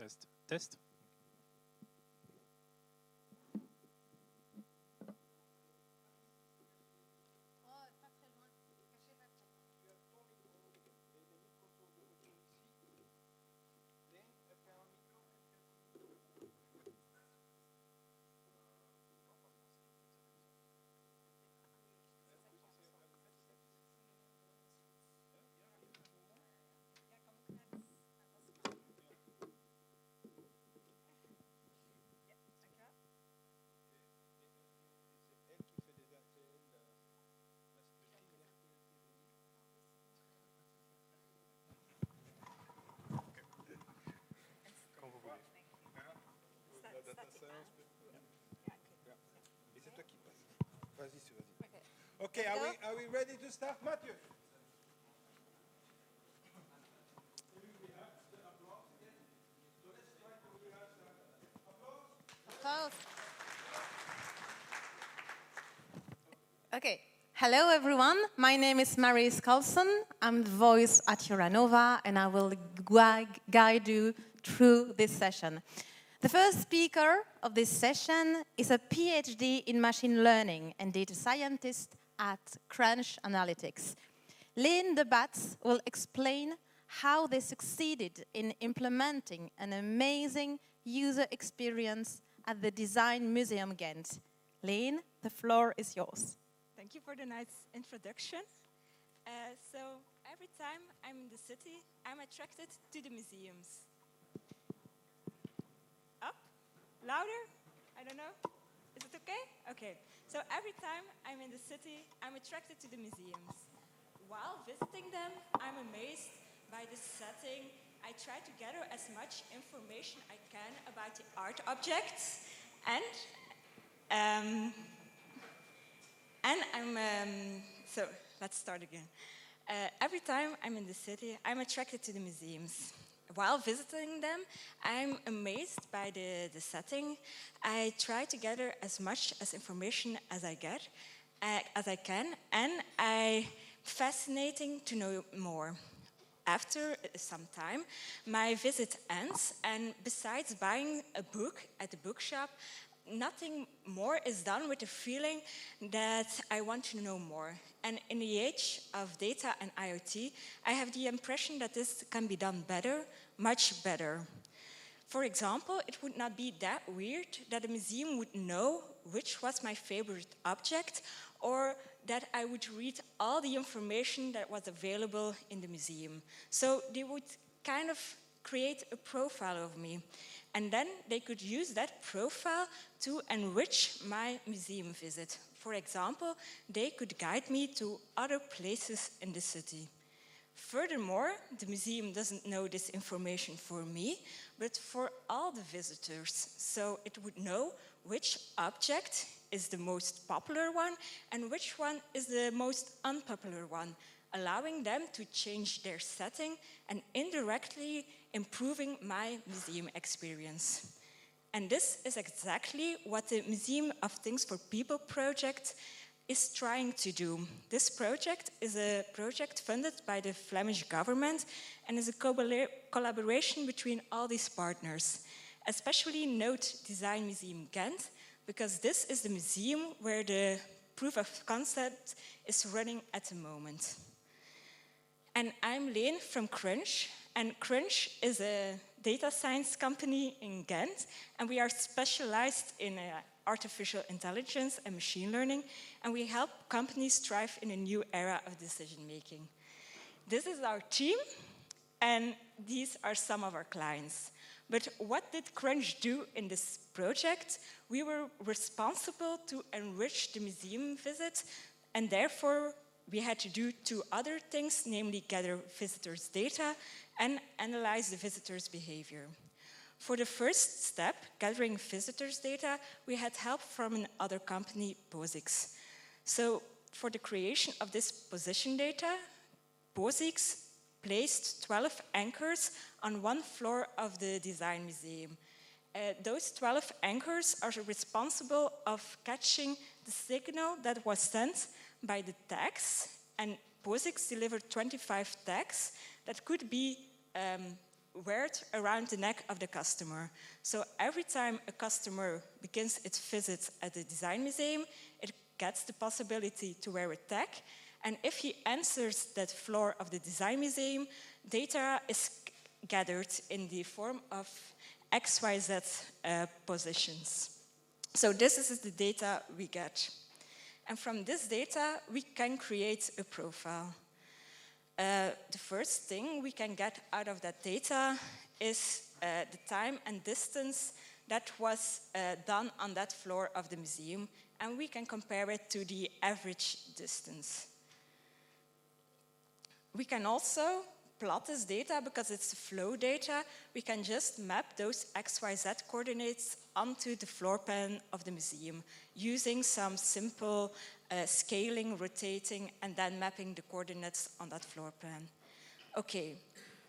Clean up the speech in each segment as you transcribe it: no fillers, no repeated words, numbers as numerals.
Test. Test. Okay, are we ready to start, Mathieu? Okay. Hello, everyone. My name is Marie Carlson. I'm the voice at Uranova, and I will guide you through this session. The first speaker of this session is a PhD in machine learning and data scientist at Crunch Analytics. Lynn de Batz will explain how they succeeded in implementing an amazing user experience at the Design Museum Ghent. Lynn, the floor is yours. Thank you for the nice introduction. So every time I'm in the city, I'm attracted to the museums. Up? Louder? I don't know. Is it okay? Okay. So every time I'm in the city, I'm attracted to the museums. While visiting them, I'm amazed by the setting. I try to gather as much information I can about the art objects, and so let's start again. Every time I'm in the city, I'm attracted to the museums. While visiting them, I'm amazed by the setting. I try to gather as much as information as I can, and I'm fascinating to know more. After some time, my visit ends, and besides buying a book at the bookshop, nothing more is done with the feeling that I want to know more. And in the age of data and IoT, I have the impression that this can be done better, much better. For example, it would not be that weird that a museum would know which was my favorite object, or that I would read all the information that was available in the museum. So they would kind of create a profile of me. And then they could use that profile to enrich my museum visit. For example, they could guide me to other places in the city. Furthermore, the museum doesn't know this information for me, but for all the visitors. So it would know which object is the most popular one and which one is the most unpopular one, allowing them to change their setting and indirectly improving my museum experience. And this is exactly what the Museum of Things for People project is trying to do. This project is a project funded by the Flemish government and is a collaboration between all these partners. Especially note Design Museum Ghent, because this is the museum where the proof of concept is running at the moment. And I'm Leen from Crunch, and Crunch is a data science company in Ghent, and we are specialized in artificial intelligence and machine learning, and we help companies thrive in a new era of decision making. This is our team, and these are some of our clients. But what did Crunch do in this project? We were responsible to enrich the museum visit, and therefore we had to do two other things, namely gather visitors' data and analyze the visitors' behavior. For the first step, gathering visitors' data, we had help from another company, POSIX. So for the creation of this position data, POSIX placed 12 anchors on one floor of the Design Museum. Those 12 anchors are responsible of catching the signal that was sent by the tags, and POSIX delivered 25 tags that could be wear it around the neck of the customer. So every time a customer begins its visit at the Design Museum, it gets the possibility to wear a tag. And if he enters that floor of the Design Museum, data is gathered in the form of XYZ positions. So this is the data we get. And from this data, we can create a profile. The first thing we can get out of that data is the time and distance that was done on that floor of the museum, and we can compare it to the average distance. We can also plot this data because it's flow data. We can just map those XYZ coordinates onto the floor plan of the museum using some simple scaling, rotating, and then mapping the coordinates on that floor plan. Okay,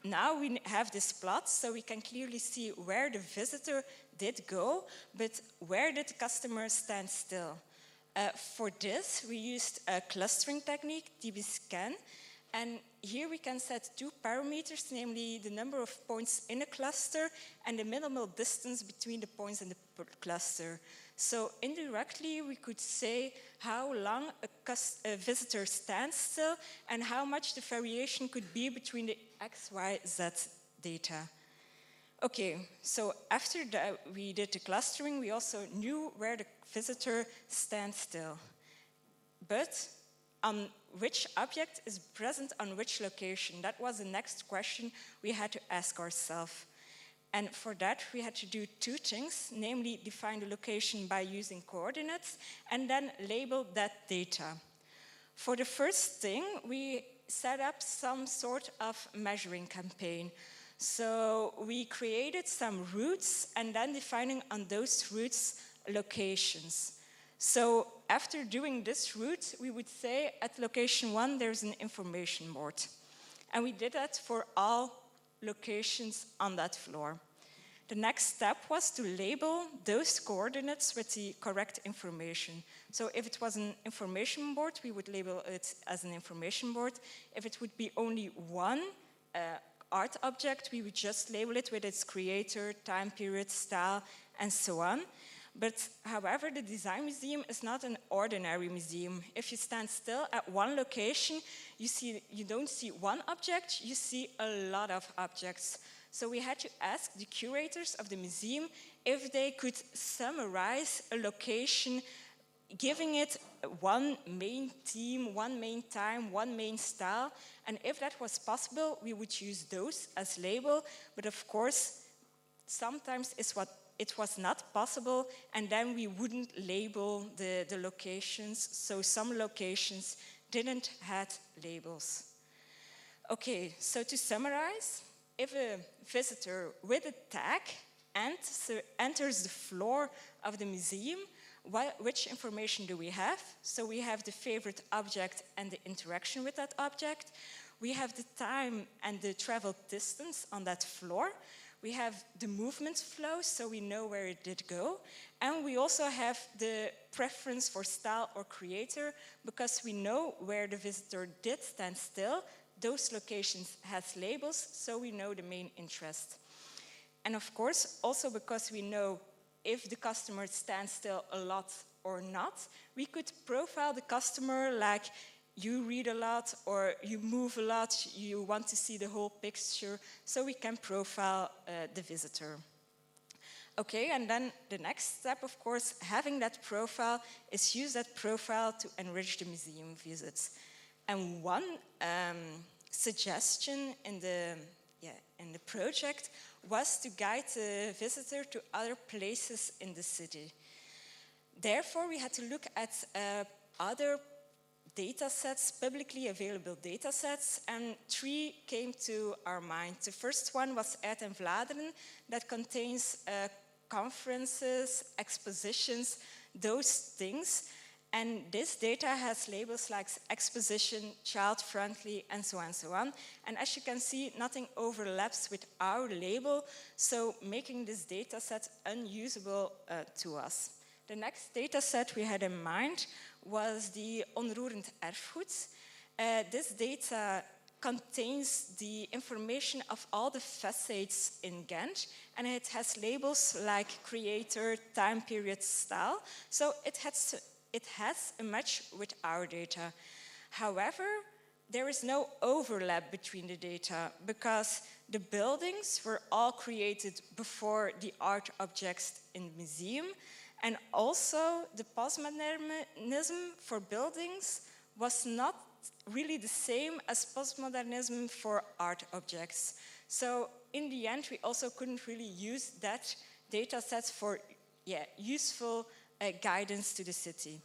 now we have this plot, so we can clearly see where the visitor did go, but where did the customer stand still? For this, we used a clustering technique, dbScan, and here we can set two parameters, namely the number of points in a cluster and the minimal distance between the points in the cluster. So indirectly, we could say how long a visitor stands still and how much the variation could be between the X, Y, Z data. Okay, so after we did the clustering, we also knew where the visitor stands still. But on which object is present on which location? That was the next question we had to ask ourselves. And for that, we had to do two things, namely define the location by using coordinates and then label that data. For the first thing, we set up some sort of measuring campaign. So we created some routes and then defining on those routes locations. So after doing this route, we would say at location 1, there's an information board. And we did that for all locations on that floor. The next step was to label those coordinates with the correct information. So if it was an information board, we would label it as an information board. If it would be only one art object, we would just label it with its creator, time period, style, and so on. But however, the Design Museum is not an ordinary museum. If you stand still at one location, you don't see one object, you see a lot of objects. So we had to ask the curators of the museum if they could summarize a location, giving it one main theme, one main time, one main style. And if that was possible, we would use those as label. But of course, sometimes it was not possible, and then we wouldn't label the locations. So some locations didn't have labels. Okay, so to summarize, if a visitor with a tag enters the floor of the museum, which information do we have? So we have the favorite object and the interaction with that object. We have the time and the travel distance on that floor. We have the movement flow, so we know where it did go. And we also have the preference for style or creator, because we know where the visitor did stand still. Those locations has labels, so we know the main interest. And of course, also because we know if the customer stands still a lot or not, we could profile the customer like you read a lot or you move a lot, you want to see the whole picture, so we can profile the visitor. Okay, and then the next step, of course, having that profile is use that profile to enrich the museum visits. And one suggestion in the project was to guide the visitor to other places in the city. Therefore, we had to look at other data sets, publicly available data sets, and 3 came to our mind. The first one was Uit en Vlaanderen, that contains conferences, expositions, those things. And this data has labels like exposition, child-friendly, and so on and so on. And as you can see, nothing overlaps with our label, so making this data set unusable to us. The next data set we had in mind was the onroerend erfgoed. This data contains the information of all the facades in Ghent, and it has labels like creator, time period, style. So it has a match with our data. However, there is no overlap between the data because the buildings were all created before the art objects in the museum, and also the postmodernism for buildings was not really the same as postmodernism for art objects. So in the end, we also couldn't really use that data set for useful guidance to the city.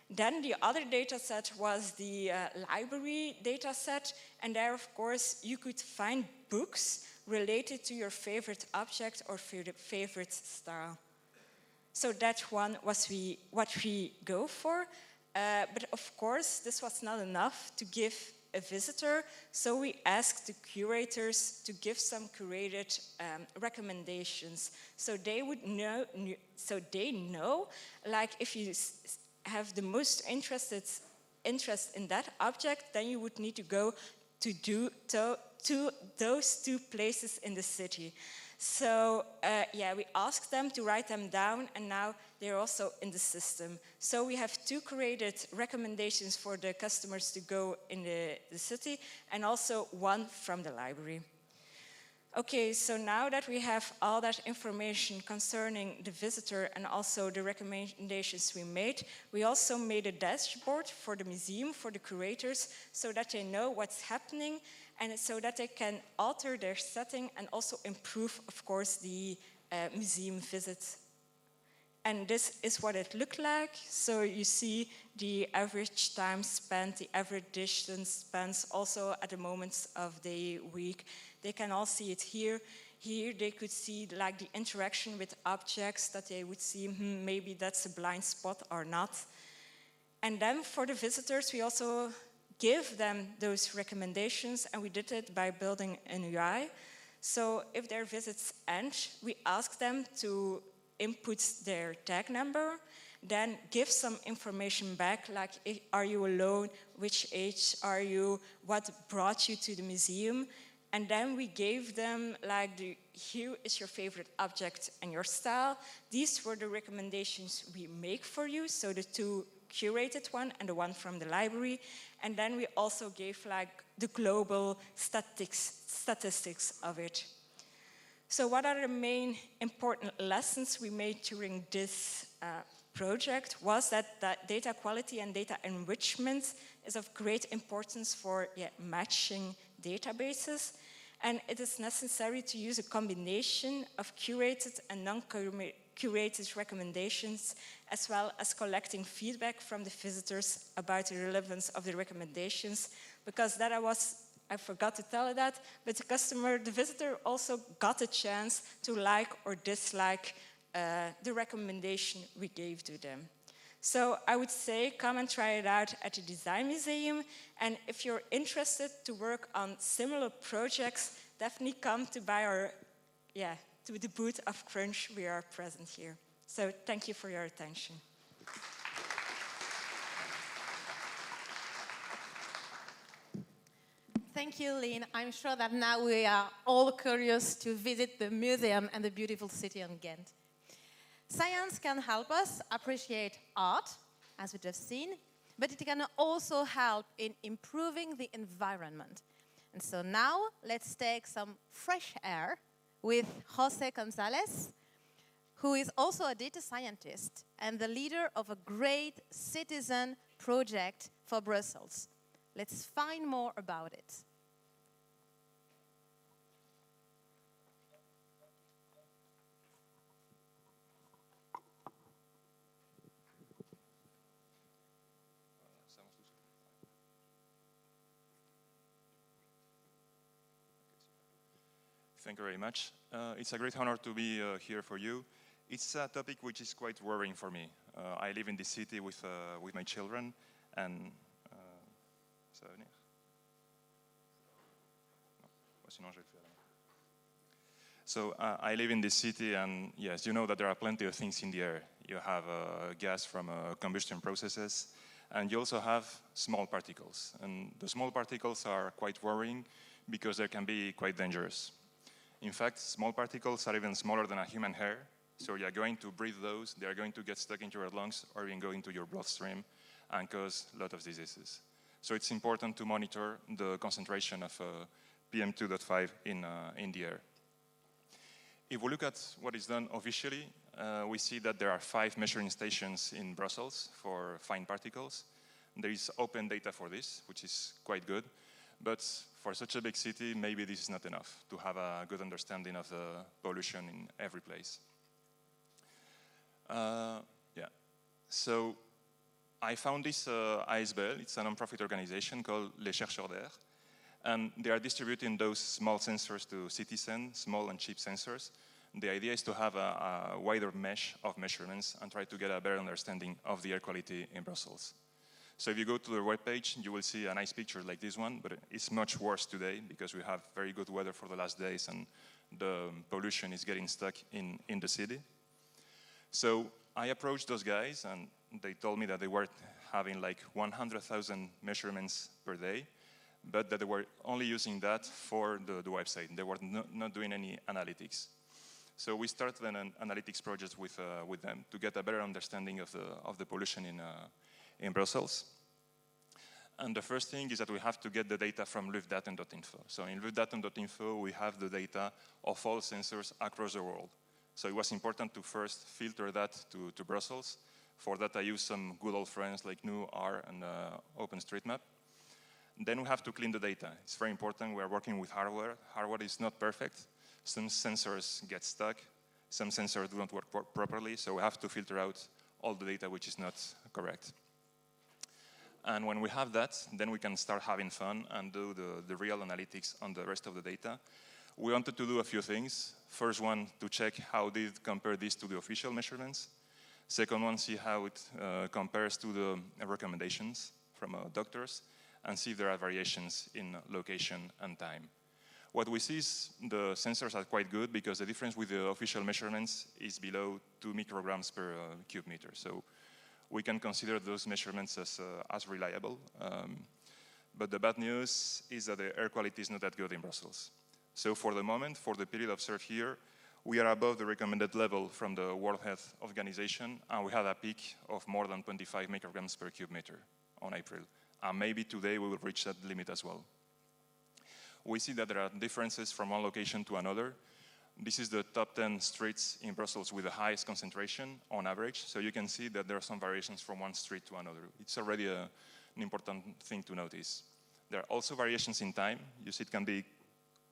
Then the other data set was the library data set, and there, of course, you could find books related to your favorite object or favorite style. So that one was what we go for. But of course, this was not enough to give a visitor, so we asked the curators to give some curated recommendations, so they would know. So they know, like if you have the most interest in that object, then you would need to go to those two places in the city. So we asked them to write them down, and now they're also in the system. So we have two created recommendations for the customers to go in the city, and also one from the library. Okay, so now that we have all that information concerning the visitor and also the recommendations we made, we also made a dashboard for the museum, for the curators, so that they know what's happening and so that they can alter their setting and also improve, of course, the museum visit. And this is what it looked like. So you see the average time spent, the average distance spent, also at the moments of the week. They can all see it here. Here they could see like the interaction with objects, that they would see, maybe that's a blind spot or not. And then for the visitors, we also give them those recommendations, and we did it by building an UI. So if their visits end, we ask them to input their tag number, then give some information back, like are you alone, which age are you, what brought you to the museum, and then we gave them like here is your favorite object and your style. These were the recommendations we make for you, so the two curated one and the one from the library, and then we also gave like the global statistics of it. So what are the main important lessons we made during this project was that data quality and data enrichment is of great importance for matching databases, and it is necessary to use a combination of curated and non-curated recommendations, as well as collecting feedback from the visitors about the relevance of the recommendations, because that I forgot to tell that, but the visitor also got a chance to like or dislike the recommendation we gave to them. So I would say come and try it out at the Design Museum, and if you're interested to work on similar projects, definitely come to to the booth of Crunch. We are present here. So thank you for your attention. Thank you, Lynn. I'm sure that now we are all curious to visit the museum and the beautiful city of Ghent. Science can help us appreciate art, as we just seen, but it can also help in improving the environment. And so now let's take some fresh air with Jose Gonzalez, who is also a data scientist and the leader of a great citizen project for Brussels. Let's find more about it. Thank you very much. It's a great honor to be here for you. It's a topic which is quite worrying for me. I live in this city with my children, and so I live in this city, and yes, you know that there are plenty of things in the air. You have gas from combustion processes, And you also have small particles. And the small particles are quite worrying because they can be quite dangerous. In fact, small particles are even smaller than a human hair. So you're going to breathe those, they are going to get stuck into your lungs or even go into your bloodstream and cause a lot of diseases. So it's important to monitor the concentration of PM2.5 in the air. If we look at what is done officially, we see that there are 5 measuring stations in Brussels for fine particles. There is open data for this, which is quite good. But for such a big city, maybe this is not enough to have a good understanding of the pollution in every place. So I found this ASBL. It's a non-profit organization called Les Chercheurs d'Air. And they are distributing those small sensors to citizens, small and cheap sensors. The idea is to have a wider mesh of measurements and try to get a better understanding of the air quality in Brussels. So if you go to their webpage, you will see a nice picture like this one, but it's much worse today because we have very good weather for the last days and the pollution is getting stuck in the city. So I approached those guys and they told me that they were having like 100,000 measurements per day, but that they were only using that for the website. They were not doing any analytics. So we started an analytics project with them to get a better understanding of the pollution in Brussels. And the first thing is that we have to get the data from luchtdaten.info. So in luchtdaten.info, we have the data of all sensors across the world. So it was important to first filter that to Brussels. For that, I used some good old friends like GNU, R, and OpenStreetMap. Then we have to clean the data. It's very important. We are working with hardware. Hardware is not perfect. Some sensors get stuck. Some sensors do not work properly. So we have to filter out all the data which is not correct. And when we have that, then we can start having fun and do the real analytics on the rest of the data. We wanted to do a few things. First one, to check how did it compare this to the official measurements. Second one, see how it compares to the recommendations from doctors and see if there are variations in location and time. What we see is the sensors are quite good because the difference with the official measurements is below 2 micrograms per cube meter. So we can consider those measurements as reliable. But the bad news is that the air quality is not that good in Brussels. So for the moment, for the period observed here, we are above the recommended level from the World Health Organization, and we had a peak of more than 25 micrograms per cube meter on April. And maybe today we will reach that limit as well. We see that there are differences from one location to another. This is the top 10 streets in Brussels with the highest concentration on average. So you can see that there are some variations from one street to another. It's already an important thing to notice. There are also variations in time. You see it can be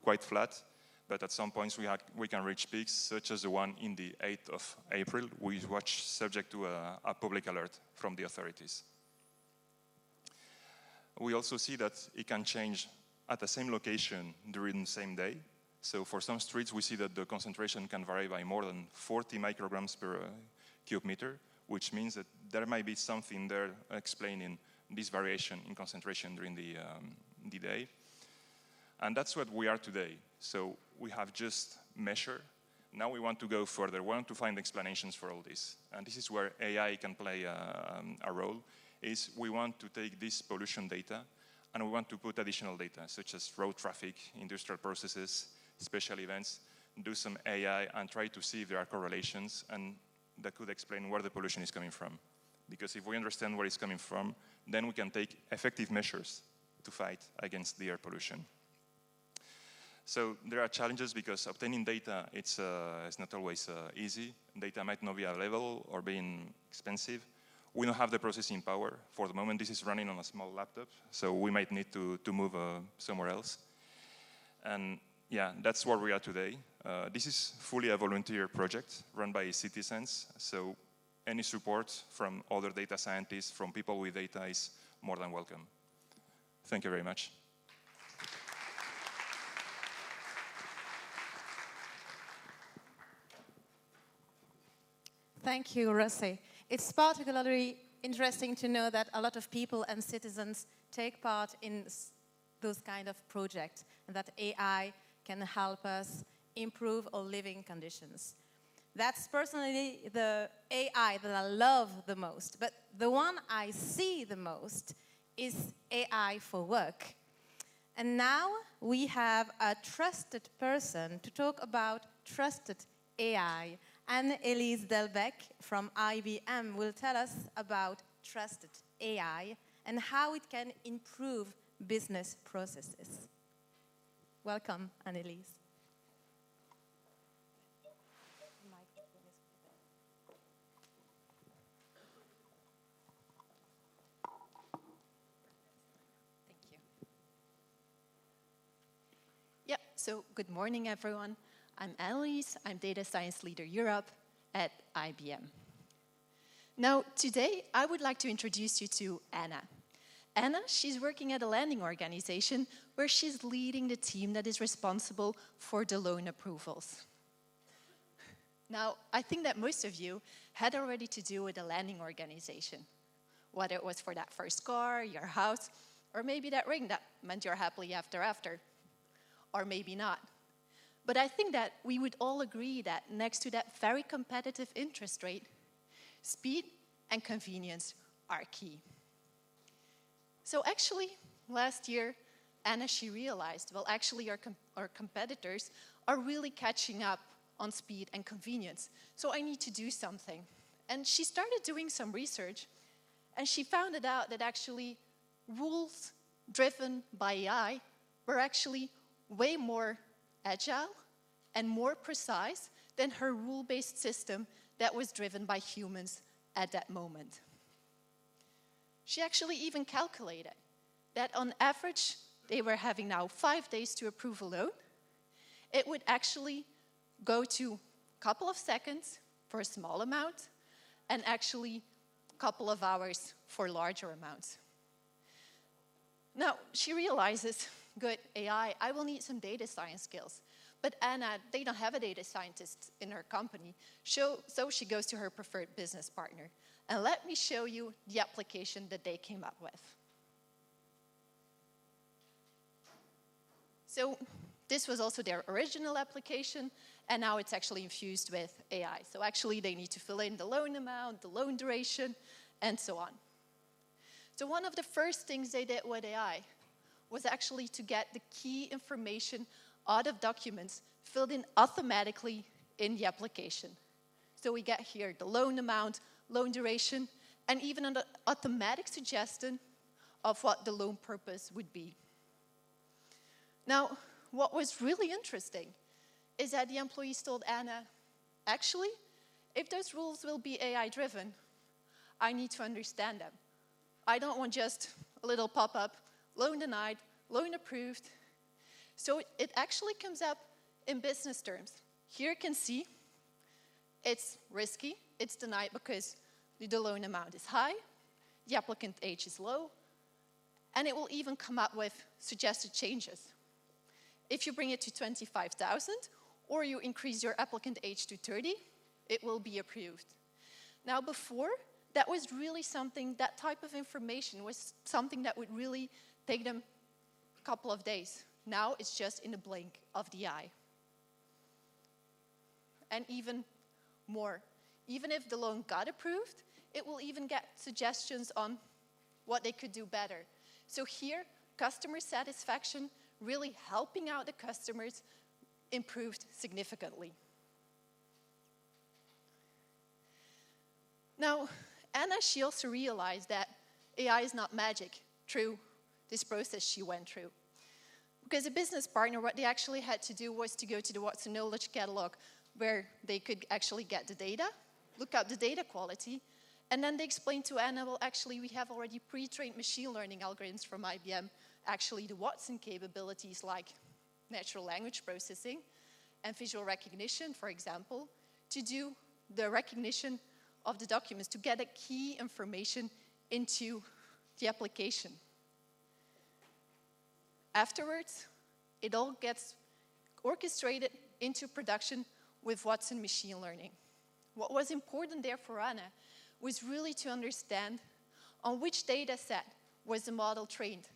quite flat, but at some points we can reach peaks, such as the one in the 8th of April, which was subject to a public alert from the authorities. We also see that it can change at the same location during the same day. So for some streets, we see that the concentration can vary by more than 40 micrograms per cube meter, which means that there might be something there explaining this variation in concentration during the day. And that's what we are today. So we have just measured. Now we want to go further. We want to find explanations for all this. And this is where AI can play a role, is we want to take this pollution data and we want to put additional data, such as road traffic, industrial processes, special events, do some AI and try to see if there are correlations and that could explain where the pollution is coming from. Because if we understand where it's coming from, then we can take effective measures to fight against the air pollution. So there are challenges because obtaining data, it's not always easy. Data might not be available or being expensive. We don't have the processing power. For the moment, this is running on a small laptop, so we might need to move somewhere else. And yeah, that's where we are today. This is fully a volunteer project run by citizens, so any support from other data scientists, from people with data is more than welcome. Thank you very much. Thank you, Rossi. It's particularly interesting to know that a lot of people and citizens take part in those kind of projects and that AI can help us improve our living conditions. That's personally the AI that I love the most. But the one I see the most is AI for work. And now we have a trusted person to talk about trusted AI. And Elise Dalvik from IBM will tell us about trusted AI and how it can improve business processes. Welcome, Annelise. Thank you. Yeah, so good morning, everyone. I'm Elise. I'm Data Science Leader Europe at IBM. Now, today, I would like to introduce you to Anna. Anna, she's working at a lending organization where she's leading the team that is responsible for the loan approvals. Now, I think that most of you had already to do with a lending organization, whether it was for that first car, your house, or maybe that ring that meant you're happily after, or maybe not. But I think that we would all agree that next to that very competitive interest rate, speed and convenience are key. So actually, last year, Anna, she realized, well, actually our competitors are really catching up on speed and convenience. So I need to do something. And she started doing some research, and she found out that actually rules driven by AI were actually way more agile and more precise than her rule-based system that was driven by humans at that moment. She actually even calculated that on average, they were having now 5 days to approve a loan. It would actually go to a couple of seconds for a small amount and actually a couple of hours for larger amounts. Now, she realizes, good, AI, I will need some data science skills. But Anna, they don't have a data scientist in her company, so she goes to her preferred business partner. And let me show you the application that they came up with. So this was also their original application, and now it's actually infused with AI. So actually, they need to fill in the loan amount, the loan duration, and so on. So one of the first things they did with AI was actually to get the key information out of documents filled in automatically in the application. So we get here the loan amount, loan duration, and even an automatic suggestion of what the loan purpose would be. Now, what was really interesting is that the employees told Anna, actually, if those rules will be AI-driven, I need to understand them. I don't want just a little pop-up, loan denied, loan approved. So it actually comes up in business terms. Here you can see it's risky, it's denied because the loan amount is high, the applicant age is low, and it will even come up with suggested changes. If you bring it to 25,000 or you increase your applicant age to 30, it will be approved. Now before, that was really something, that type of information was something that would really take them a couple of days. Now it's just in the blink of the eye. And even more, even if the loan got approved, it will even get suggestions on what they could do better. So here, customer satisfaction, really helping out the customers, improved significantly. Now, Anna, she also realized that AI is not magic through this process she went through. Because a business partner, what they actually had to do was to go to the Watson Knowledge Catalog where they could actually get the data, look up the data quality, and then they explained to Anna, well, actually, we have already pre-trained machine learning algorithms from IBM, actually the Watson capabilities like natural language processing and visual recognition, for example, to do the recognition of the documents, to get a key information into the application. Afterwards, it all gets orchestrated into production with Watson machine learning. What was important there for Anna was really to understand on which data set was the model trained.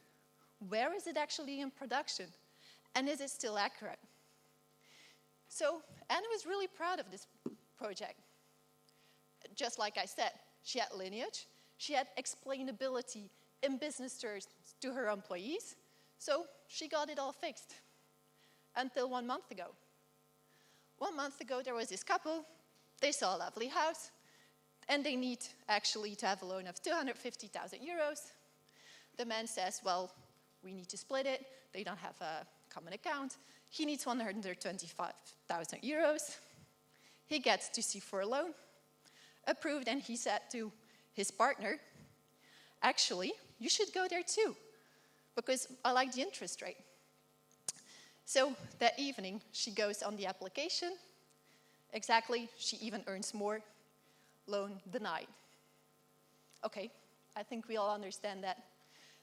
Where is it actually in production? And is it still accurate? So Anna was really proud of this project. Just like I said, she had lineage, she had explainability in business terms to her employees, so she got it all fixed. Until 1 month ago. 1 month ago, there was this couple, they saw a lovely house, and they need actually to have a loan of 250,000 euros. The man says, well, we need to split it, they don't have a common account. He needs 125,000 euros. He gets to see for a loan, approved, and he said to his partner, actually, you should go there too, because I like the interest rate. So that evening, she goes on the application. Exactly, she even earns more. Loan denied. Okay, I think we all understand that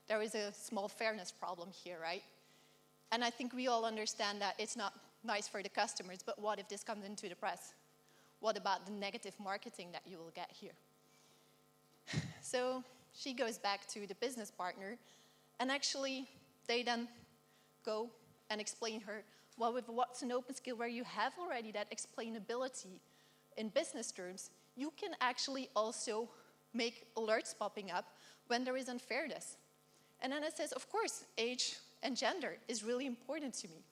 there is a small fairness problem here, right? And I think we all understand that it's not nice for the customers, but what if this comes into the press? What about the negative marketing that you will get here? So she goes back to the business partner, and actually they then go and explain her, well, with what's an open skill where you have already that explainability in business terms, you can actually also make alerts popping up when there is unfairness. And then it says, of course, age and gender is really important to me.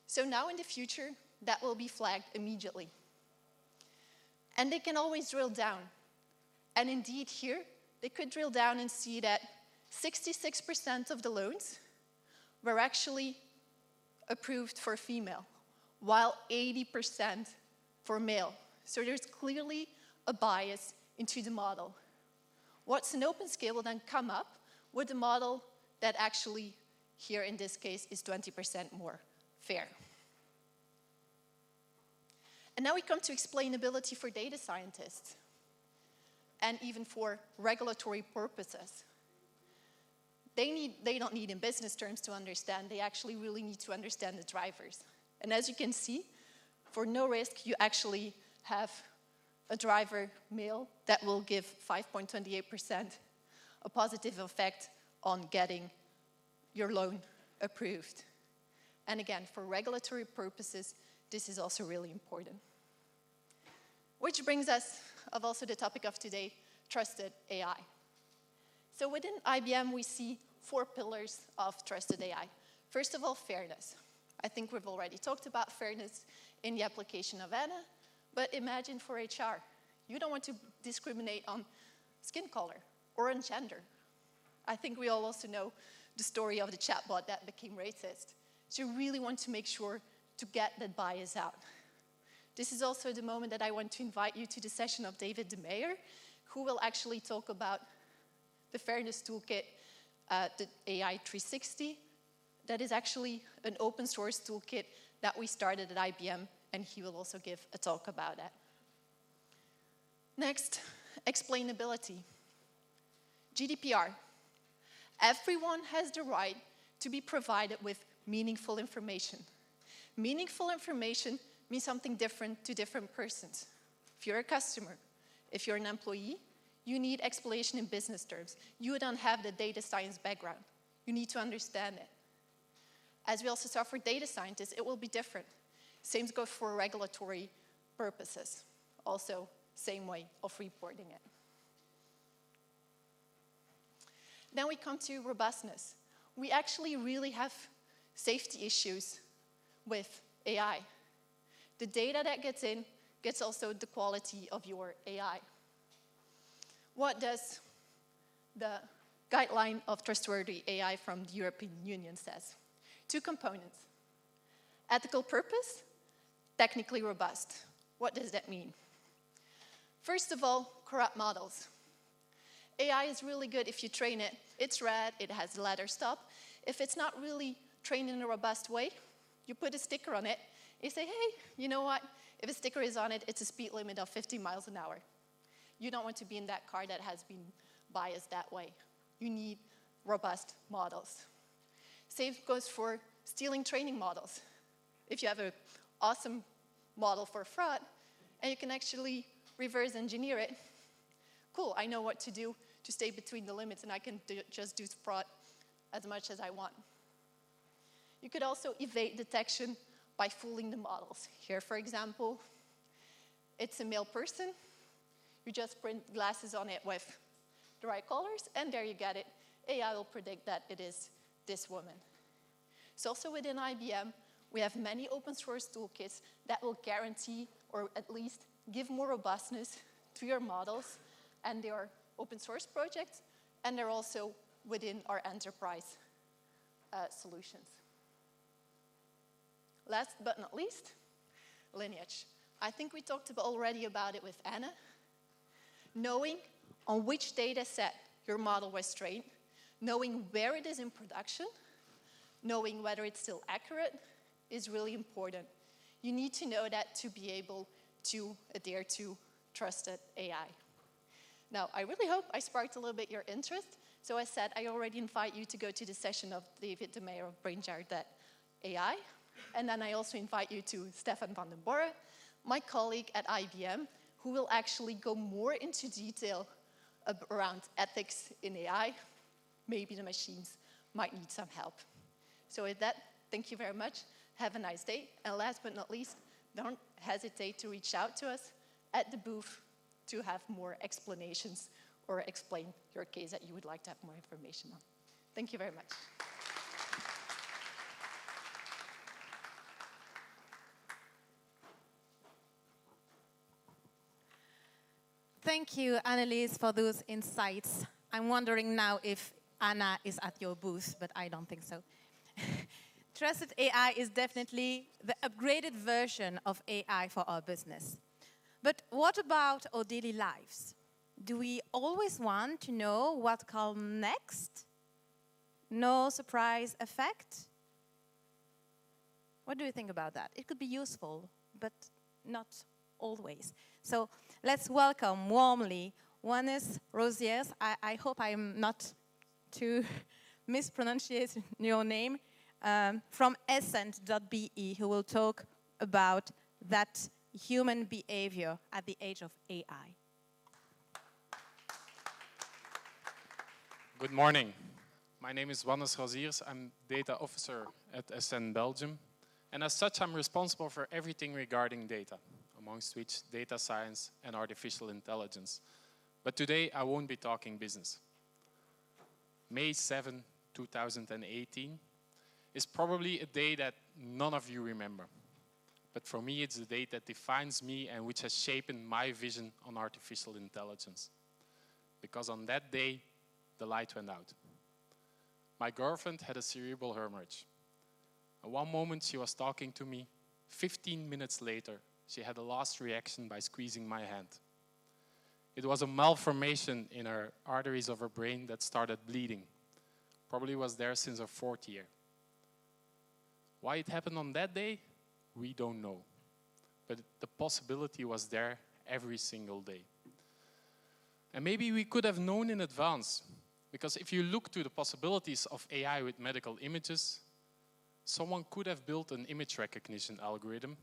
So now in the future, that will be flagged immediately. And they can always drill down. And indeed here, they could drill down and see that 66% of the loans were actually approved for female, while 80% for male. So there's clearly a bias into the model. What's an open scale will then come up with a model that actually, here in this case, is 20% more fair. And now we come to explainability for data scientists, and even for regulatory purposes. They don't need in business terms to understand, they actually really need to understand the drivers. And as you can see, for no risk, you actually have a driver male that will give 5.28% a positive effect on getting your loan approved. And again, for regulatory purposes, this is also really important. Which brings us of also the topic of today, trusted AI. So within IBM, we see 4 pillars of trusted AI. First of all, fairness. I think we've already talked about fairness in the application of Anna, but imagine for HR. You don't want to discriminate on skin color or on gender. I think we all also know the story of the chatbot that became racist. So you really want to make sure to get that bias out. This is also the moment that I want to invite you to the session of David de Meyer, who will actually talk about the Fairness Toolkit, the AI 360. That is actually an open source toolkit that we started at IBM, and he will also give a talk about that. Next, explainability. GDPR. Everyone has the right to be provided with meaningful information. Meaningful information means something different to different persons. If you're a customer, if you're an employee, you need explanation in business terms. You don't have the data science background. You need to understand it. As we also saw for data scientists, it will be different. Same goes for regulatory purposes. Also, same way of reporting it. Then we come to robustness. We actually really have safety issues with AI. The data that gets in gets also the quality of your AI. What does the Guideline of Trustworthy AI from the European Union says? 2 components. Ethical purpose, technically robust. What does that mean? First of all, corrupt models. AI is really good if you train it. It's red, it has the ladder stop. If it's not really trained in a robust way, you put a sticker on it, you say, hey, you know what? If a sticker is on it, it's a speed limit of 50 miles an hour. You don't want to be in that car that has been biased that way. You need robust models. Same goes for stealing training models. If you have an awesome model for fraud, and you can actually reverse engineer it, cool, I know what to do to stay between the limits, and I can just do fraud as much as I want. You could also evade detection by fooling the models. Here, for example, it's a male person. You just print glasses on it with the right colors, and there you get it. AI will predict that it is this woman. So also within IBM, we have many open source toolkits that will guarantee, or at least give more robustness to your models, and they are open source projects, and they're also within our enterprise solutions. Last but not least, lineage. I think we talked already about it with Anna. Knowing on which data set your model was trained, knowing where it is in production, knowing whether it's still accurate is really important. You need to know that to be able to adhere to trusted AI. Now, I really hope I sparked a little bit your interest. So as said, I already invite you to go to the session of David de Meyer of BrainJar.ai. And then I also invite you to Stefan van den Borre, my colleague at IBM, who will actually go more into detail around ethics in AI. Maybe the machines might need some help. So with that, thank you very much. Have a nice day. And last but not least, don't hesitate to reach out to us at the booth to have more explanations or explain your case that you would like to have more information on. Thank you very much. Thank you, Annelise, for those insights. I'm wondering now if Anna is at your booth, but I don't think so. Trusted AI is definitely the upgraded version of AI for our business. But what about our daily lives? Do we always want to know what comes next? No surprise effect? What do you think about that? It could be useful, but not always. So let's welcome warmly Wannes Rosiers. I hope I'm not too mispronouncing your name, from Essent.be, who will talk about that human behavior at the age of AI. Good morning. My name is Wannes Rosiers. I'm data officer at Essent Belgium. And as such, I'm responsible for everything regarding data, amongst which data science and artificial intelligence. But today, I won't be talking business. May 7, 2018 is probably a day that none of you remember. But for me, it's a day that defines me and which has shaped my vision on artificial intelligence. Because on that day, the light went out. My girlfriend had a cerebral hemorrhage. At one moment, she was talking to me. 15 minutes later, she had a last reaction by squeezing my hand. It was a malformation in her arteries of her brain that started bleeding. Probably was there since her 4th year. Why it happened on that day, we don't know. But the possibility was there every single day. And maybe we could have known in advance, because if you look to the possibilities of AI with medical images, someone could have built an image recognition algorithm,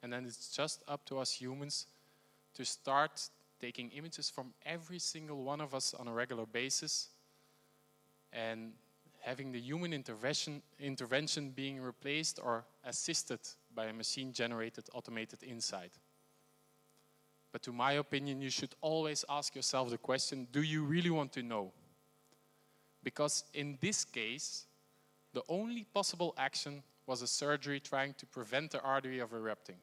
and then it's just up to us humans to start taking images from every single one of us on a regular basis and having the human intervention being replaced or assisted by a machine-generated automated insight. But to my opinion, you should always ask yourself the question, do you really want to know? Because in this case, the only possible action was a surgery trying to prevent the artery of erupting,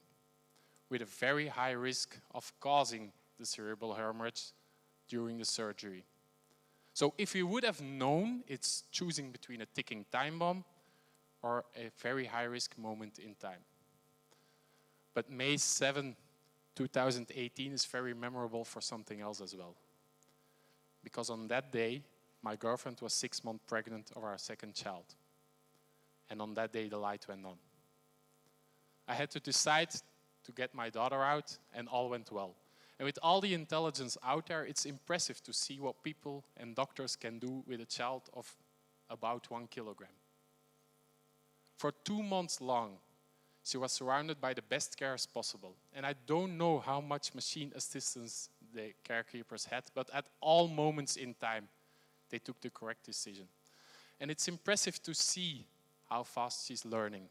with a very high risk of causing the cerebral hemorrhage during the surgery. So if you would have known, it's choosing between a ticking time bomb or a very high-risk moment in time. But May 7, 2018 is very memorable for something else as well. Because on that day, my girlfriend was 6 months pregnant of our 2nd child. And on that day, the light went on. I had to decide to get my daughter out, and all went well. And with all the intelligence out there, it's impressive to see what people and doctors can do with a child of about 1 kilogram. For 2 months long, she was surrounded by the best cares possible. And I don't know how much machine assistance the carekeepers had, but at all moments in time, they took the correct decision. And it's impressive to see how fast she's learning.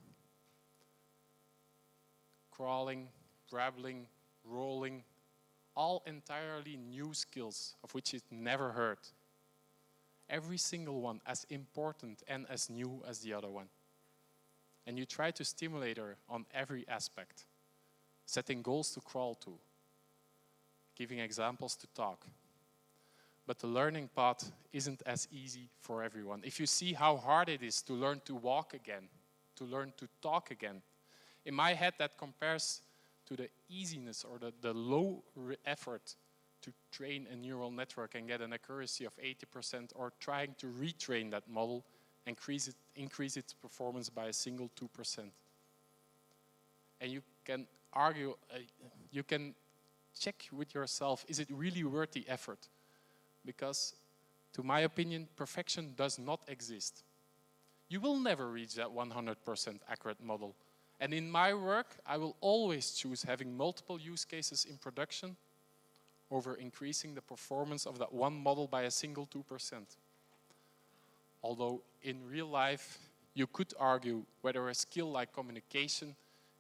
Crawling, brabbling, rolling all entirely new skills of which it never heard. Every single one as important and as new as the other one. And you try to stimulate her on every aspect, setting goals to crawl to, giving examples to talk. But the learning path isn't as easy for everyone. If you see how hard it is to learn to walk again, to learn to talk again, in my head that compares to the easiness or the low effort to train a neural network and get an accuracy of 80%, or trying to retrain that model and increase its performance by a single 2%. And you can argue, you can check with yourself, is it really worth the effort? Because, to my opinion, perfection does not exist. You will never reach that 100% accurate model. And in my work, I will always choose having multiple use cases in production over increasing the performance of that one model by a single 2%. Although in real life, you could argue whether a skill like communication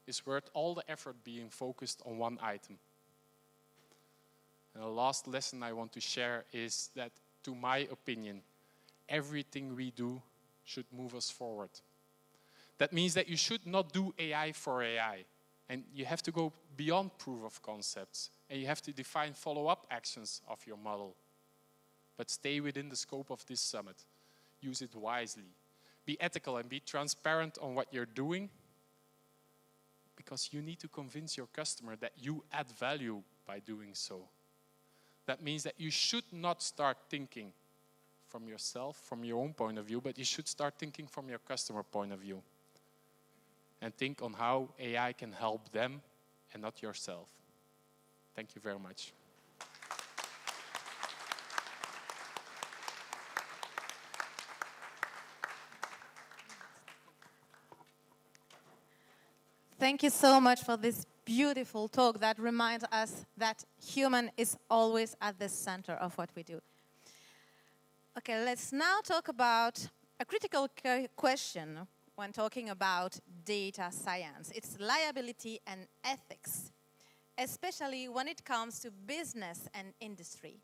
is worth all the effort being focused on one item. And the last lesson I want to share is that, to my opinion, everything we do should move us forward. That means that you should not do AI for AI. And you have to go beyond proof of concepts. And you have to define follow-up actions of your model. But stay within the scope of this summit. Use it wisely. Be ethical and be transparent on what you're doing. Because you need to convince your customer that you add value by doing so. That means that you should not start thinking from yourself, from your own point of view, but you should start thinking from your customer point of view. And think on how AI can help them and not yourself. Thank you very much. Thank you so much for this beautiful talk that reminds us that human is always at the center of what we do. Okay, let's now talk about a critical question when talking about data science. It's liability and ethics, especially when it comes to business and industry.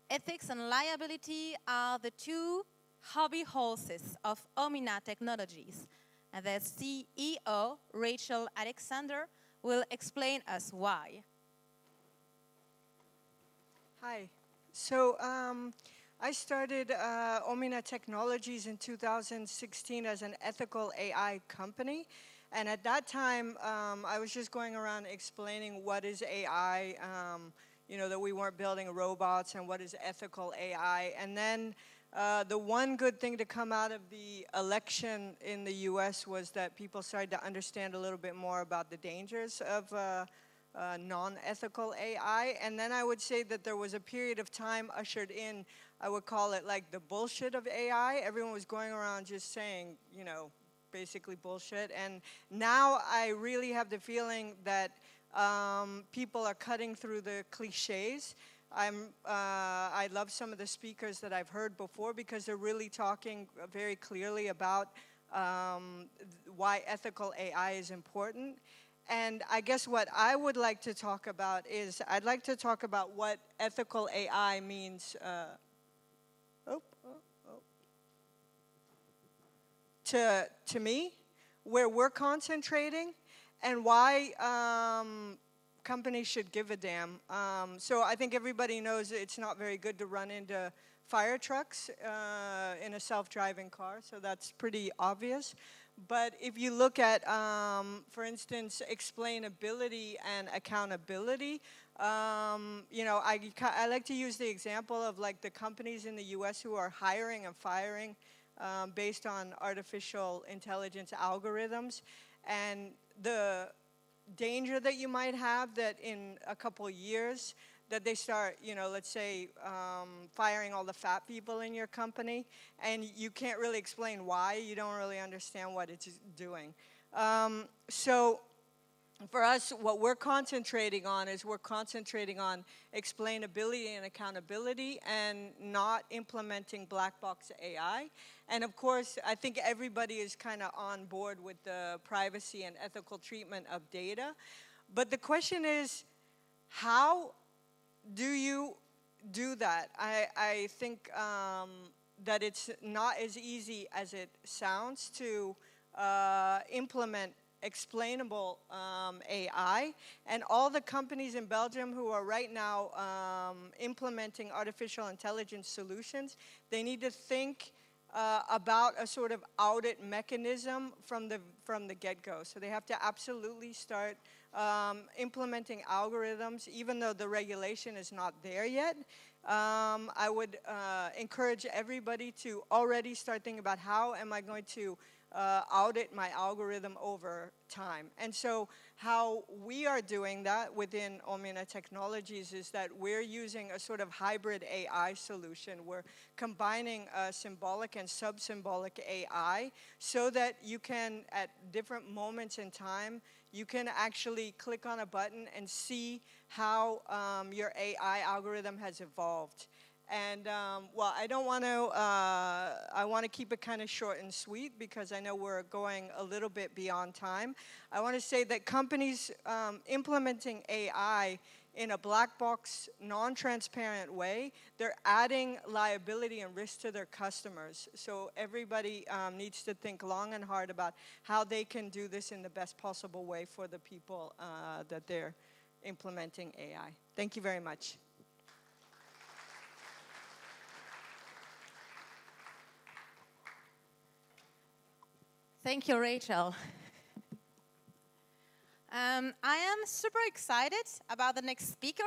Ethics and liability are the two hobby horses of Omina Technologies. And the CEO, Rachel Alexander, will explain us why. Hi. So I started Omina Technologies in 2016 as an ethical AI company. And at that time, I was just going around explaining what is AI, that we weren't building robots, and what is ethical AI. And then the one good thing to come out of the election in the US was that people started to understand a little bit more about the dangers of non-ethical AI. And then I would say that there was a period of time ushered in, I would call it like the bullshit of AI. Everyone was going around just saying, basically bullshit. And now I really have the feeling that people are cutting through the cliches. I love some of the speakers that I've heard before because they're really talking very clearly about why ethical AI is important. And I guess what I would like to talk about is I'd like to talk about what ethical AI means to me, where we're concentrating, and why companies should give a damn. So I think everybody knows it's not very good to run into fire trucks in a self-driving car, so that's pretty obvious. But if you look at, for instance, explainability and accountability, I like to use the example of like the companies in the US who are hiring and firing based on artificial intelligence algorithms, and the danger that you might have that in a couple years that they start, let's say, firing all the fat people in your company, and you can't really explain why. You don't really understand what it's doing. So for us, what we're concentrating on is we're concentrating on explainability and accountability and not implementing black box AI. And of course, I think everybody is kind of on board with the privacy and ethical treatment of data. But the question is, how do you do that? I think that it's not as easy as it sounds to implement explainable AI, and all the companies in Belgium who are right now implementing artificial intelligence solutions, they need to think about a sort of audit mechanism from the get-go. So they have to absolutely start implementing algorithms, even though the regulation is not there yet. I would encourage everybody to already start thinking about how am I going to audit my algorithm over time. And so how we are doing that within Omina Technologies is that we're using a sort of hybrid AI solution. We're combining symbolic and sub-symbolic AI so that you can, at different moments in time, you can actually click on a button and see how your AI algorithm has evolved. And, well, I don't want to, I want to keep it kind of short and sweet because I know we're going a little bit beyond time. I want to say that companies implementing AI in a black box, non-transparent way, they're adding liability and risk to their customers. So everybody needs to think long and hard about how they can do this in the best possible way for the people that they're implementing AI. Thank you very much. Thank you, Rachel. I am super excited about the next speaker,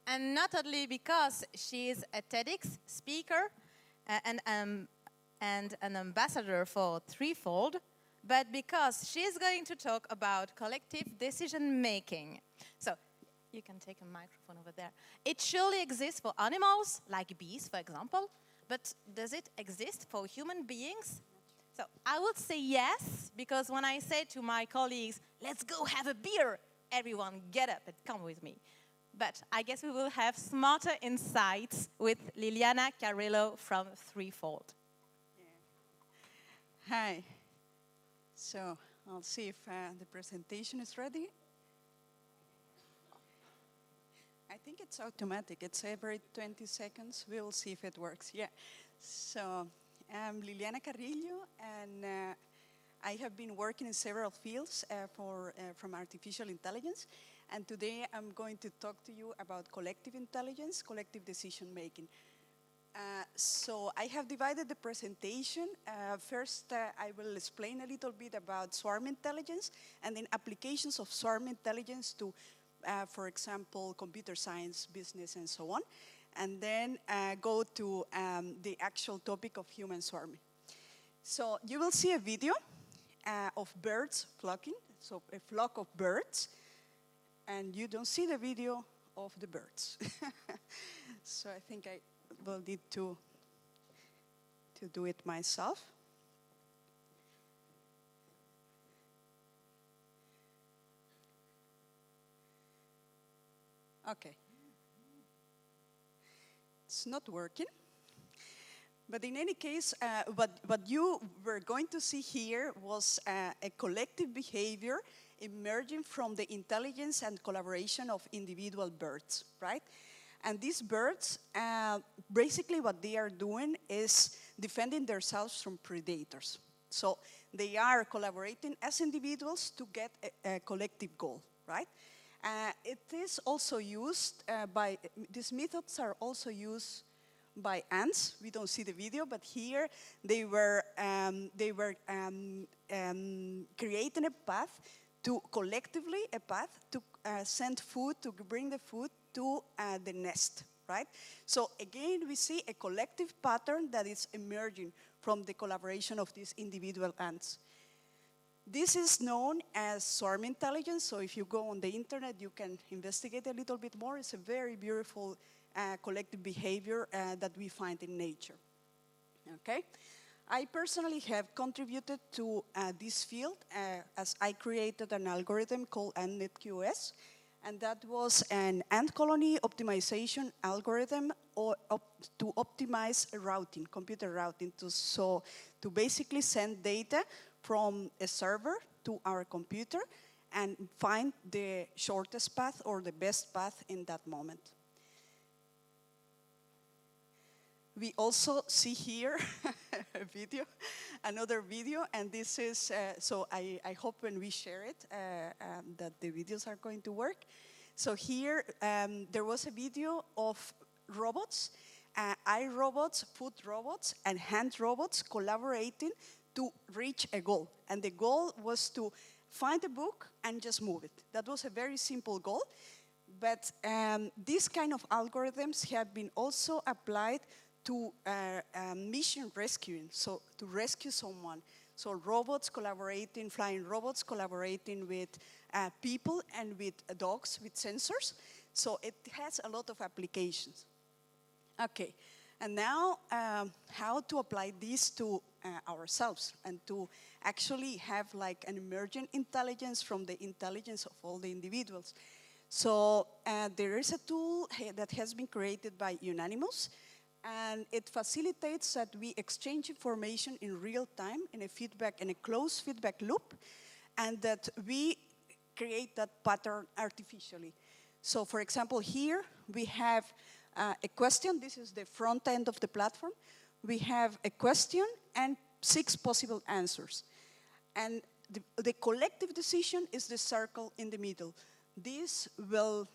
and not only because she is a TEDx speaker and an ambassador for Threefold, but because she's going to talk about collective decision-making. So you can take a microphone over there. It surely exists for animals, like bees, for example, but does it exist for human beings? So I would say yes, because when I say to my colleagues, let's go have a beer, everyone get up and come with me. But I guess we will have smarter insights with Liliana Carrillo from Threefold. Yeah. Hi. So I'll see if the presentation is ready. I think it's automatic. It's every 20 seconds. We'll see if it works. Yeah. So I'm Liliana Carrillo, and I have been working in several fields from artificial intelligence. And today I'm going to talk to you about collective intelligence, collective decision-making. So I have divided the presentation. First, I will explain a little bit about swarm intelligence, and then applications of swarm intelligence to, for example, computer science, business, and so on. And then go to the actual topic of human swarming. So you will see a video of birds flocking, so a flock of birds, and you don't see the video of the birds. So I think I will need to do it myself. Okay. It's not working. But in any case, what you were going to see here was a collective behavior emerging from the intelligence and collaboration of individual birds, right? And these birds, basically what they are doing is defending themselves from predators. So they are collaborating as individuals to get a collective goal, right? It is also used these methods are also used by ants. We don't see the video, but here they were creating a path to send food, to bring the food to the nest, right? So again, we see a collective pattern that is emerging from the collaboration of these individual ants. This is known as swarm intelligence, so if you go on the internet, you can investigate a little bit more. It's a very beautiful collective behavior that we find in nature, okay? I personally have contributed to this field as I created an algorithm called AntNetQS, and that was an ant colony optimization algorithm to optimize routing, computer routing, to basically send data from a server to our computer and find the shortest path or the best path in that moment. We also see here a video, another video, and this is, so I hope when we share it that the videos are going to work. So here there was a video of robots, iRobots, foot robots, and hand robots collaborating to reach a goal. And the goal was to find a book and just move it. That was a very simple goal. But these kind of algorithms have been also applied to mission rescuing, so to rescue someone. So robots collaborating, flying robots collaborating with people and with dogs with sensors. So it has a lot of applications. Okay, and now how to apply this to ourselves and to actually have like an emergent intelligence from the intelligence of all the individuals. So there is a tool that has been created by Unanimous, and it facilitates that we exchange information in real time in a closed feedback loop, and that we create that pattern artificially. So for example, here we have a question. This is the front end of the platform. We have a question and 6 possible answers. And the collective decision is the circle in the middle. This will,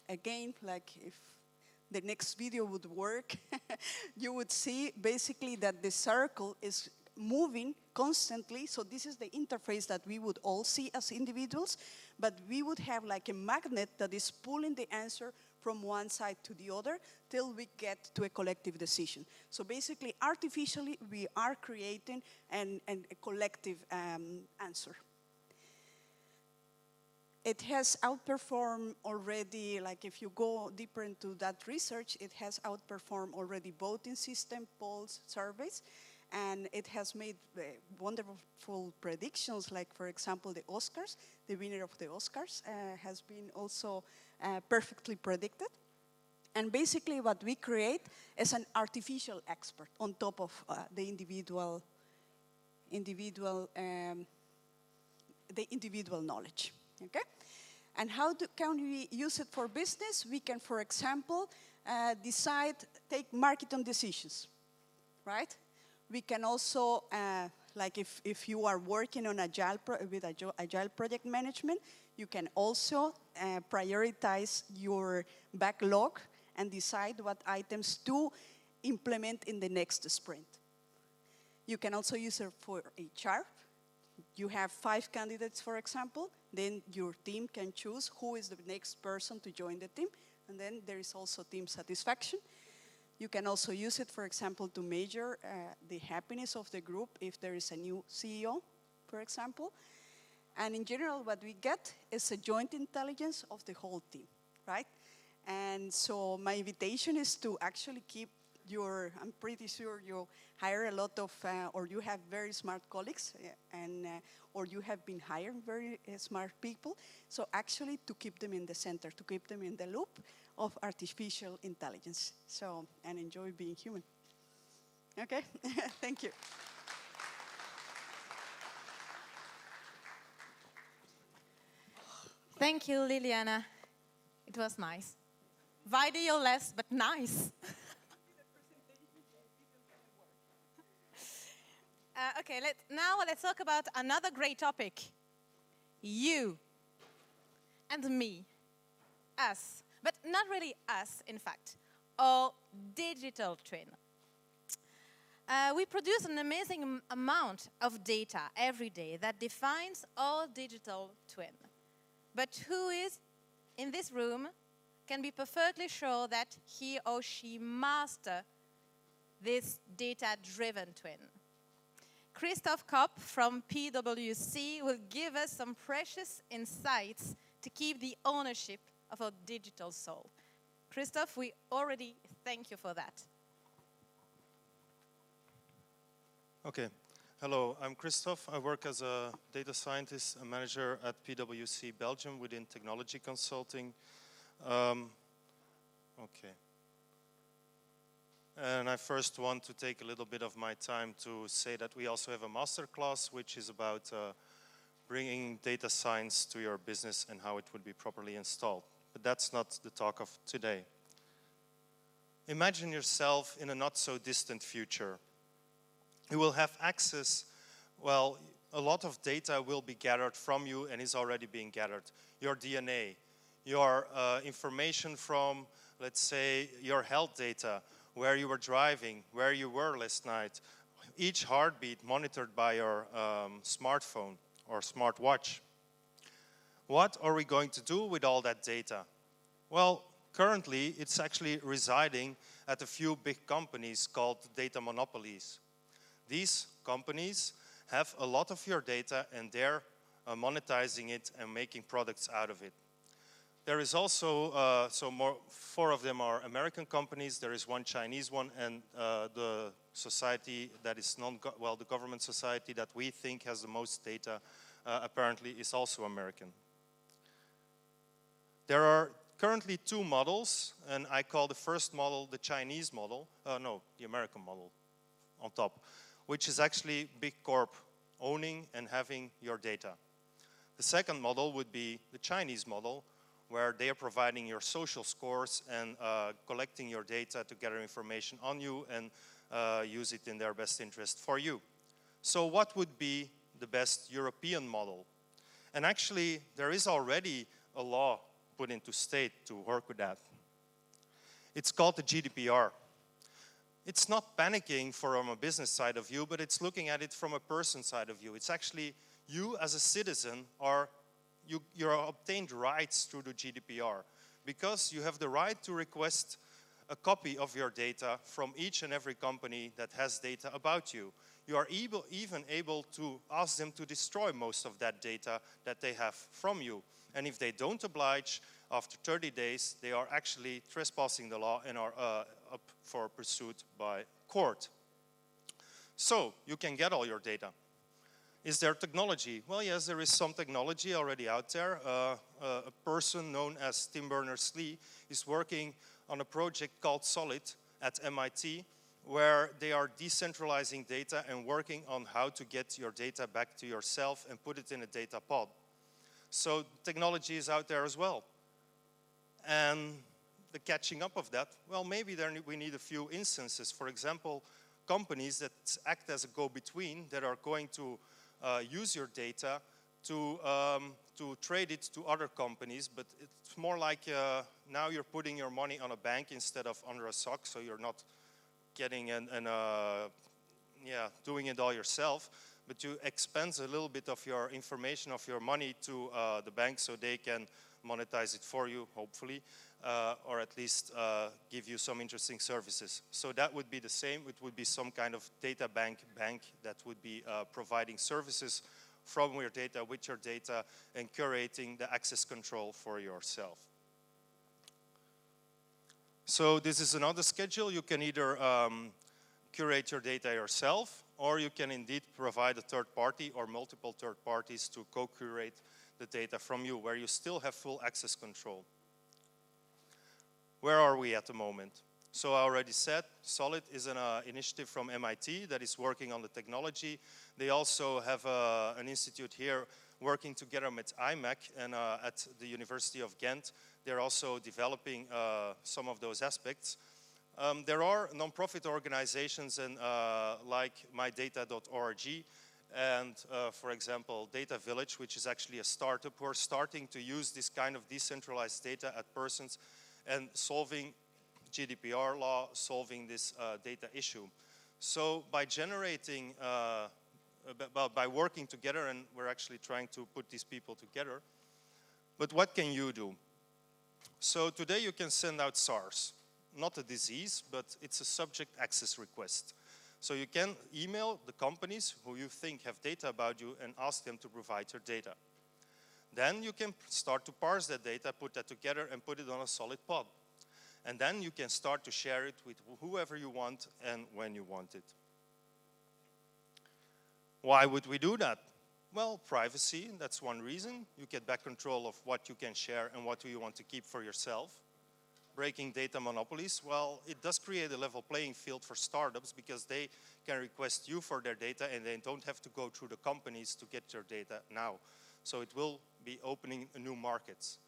again, like if the next video would work, you would see basically that the circle is moving constantly. So this is the interface that we would all see as individuals, but we would have like a magnet that is pulling the answer from one side to the other till we get to a collective decision. So basically, artificially, we are creating a collective answer. It has outperformed already, like if you go deeper into that research, it has outperformed already voting system, polls, surveys, and it has made wonderful predictions, like for example, the Oscars, the winner of the Oscars has been also perfectly predicted. And basically what we create is an artificial expert on top of the individual knowledge. Okay? And how can we use it for business? We can, for example, take marketing decisions, right? We can also, like if you are working on agile project management, you can also prioritize your backlog and decide what items to implement in the next sprint. You can also use it for HR. You have 5 candidates, for example, then your team can choose who is the next person to join the team, and then there is also team satisfaction. You can also use it, for example, to measure the happiness of the group if there is a new CEO, for example. And in general, what we get is a joint intelligence of the whole team, right? And so my invitation is to actually keep I'm pretty sure you hire a lot of, or you have very smart colleagues, and or you have been hiring very smart people. So actually to keep them in the center, to keep them in the loop of artificial intelligence. So, and enjoy being human. Okay, thank you. Thank you, Liliana. It was nice. Video-less, but nice. Okay, let's talk about another great topic. You and me, us, but not really us, in fact, our digital twin. We produce an amazing amount of data every day that defines our digital twin. But who is in this room can be perfectly sure that he or she masters this data-driven twin. Christoph Kopp from PwC will give us some precious insights to keep the ownership of our digital soul. Christoph, we already thank you for that. Okay. Hello, I'm Christoph. I work as a data scientist and manager at PwC Belgium within technology consulting. Okay. And I first want to take a little bit of my time to say that we also have a masterclass, which is about bringing data science to your business and how it would be properly installed. But that's not the talk of today. Imagine yourself in a not so distant future. You will have access, well, a lot of data will be gathered from you and is already being gathered. Your DNA, your information from, let's say, your health data, where you were driving, where you were last night, each heartbeat monitored by your smartphone or smartwatch. What are we going to do with all that data? Well, currently, it's actually residing at a few big companies called data monopolies. These companies have a lot of your data and they're monetizing it and making products out of it. There is also, four of them are American companies, there is one Chinese one, and the society that is the government society that we think has the most data apparently is also American. There are currently two models, and I call the first model the Chinese model, the American model on top, which is actually big corp owning and having your data. The second model would be the Chinese model, where they are providing your social scores and collecting your data to gather information on you and use it in their best interest for you. So what would be the best European model? And actually, there is already a law put into state to work with that. It's called the GDPR. It's not panicking from a business side of view, but it's looking at it from a person side of view. It's actually you as a citizen are your obtained rights through the GDPR, because you have the right to request a copy of your data from each and every company that has data about you. You are even able to ask them to destroy most of that data that they have from you. And if they don't oblige, after 30 days, they are actually trespassing the law and are up for pursuit by court. So you can get all your data. Is there technology? Well, yes, there is some technology already out there. A person known as Tim Berners-Lee is working on a project called Solid at MIT, where they are decentralizing data and working on how to get your data back to yourself and put it in a data pod. So technology is out there as well. And the catching up of that, well, maybe we need a few instances. For example, companies that act as a go-between that are going to use your data to trade it to other companies, but it's more like now you're putting your money on a bank instead of under a sock, so you're not getting doing it all yourself, but you expense a little bit of your information, of your money to the bank so they can monetize it for you, hopefully, or at least give you some interesting services. So that would be the same. It would be some kind of data bank that would be providing services from your data, with your data, and curating the access control for yourself. So this is another schedule. You can either curate your data yourself, or you can indeed provide a third party or multiple third parties to co-curate the data from you, where you still have full access control. Where are we at the moment? So I already said, Solid is an initiative from MIT that is working on the technology. They also have an institute here working together with IMAC and at the University of Ghent. They're also developing some of those aspects. There are non-profit organizations and like mydata.org and, for example, Data Village, which is actually a startup who are starting to use this kind of decentralized data at persons and solving GDPR law, solving this data issue. So by generating, by working together, and we're actually trying to put these people together, but what can you do? So today you can send out SARS, not a disease, but it's a subject access request. So you can email the companies who you think have data about you and ask them to provide your data. Then you can start to parse that data, put that together, and put it on a solid pod. And then you can start to share it with whoever you want and when you want it. Why would we do that? Well, privacy, that's one reason. You get back control of what you can share and what you want to keep for yourself. breaking data monopolies? Well, it does create a level playing field for startups because they can request you for their data and they don't have to go through the companies to get your data now. So it will be opening new markets.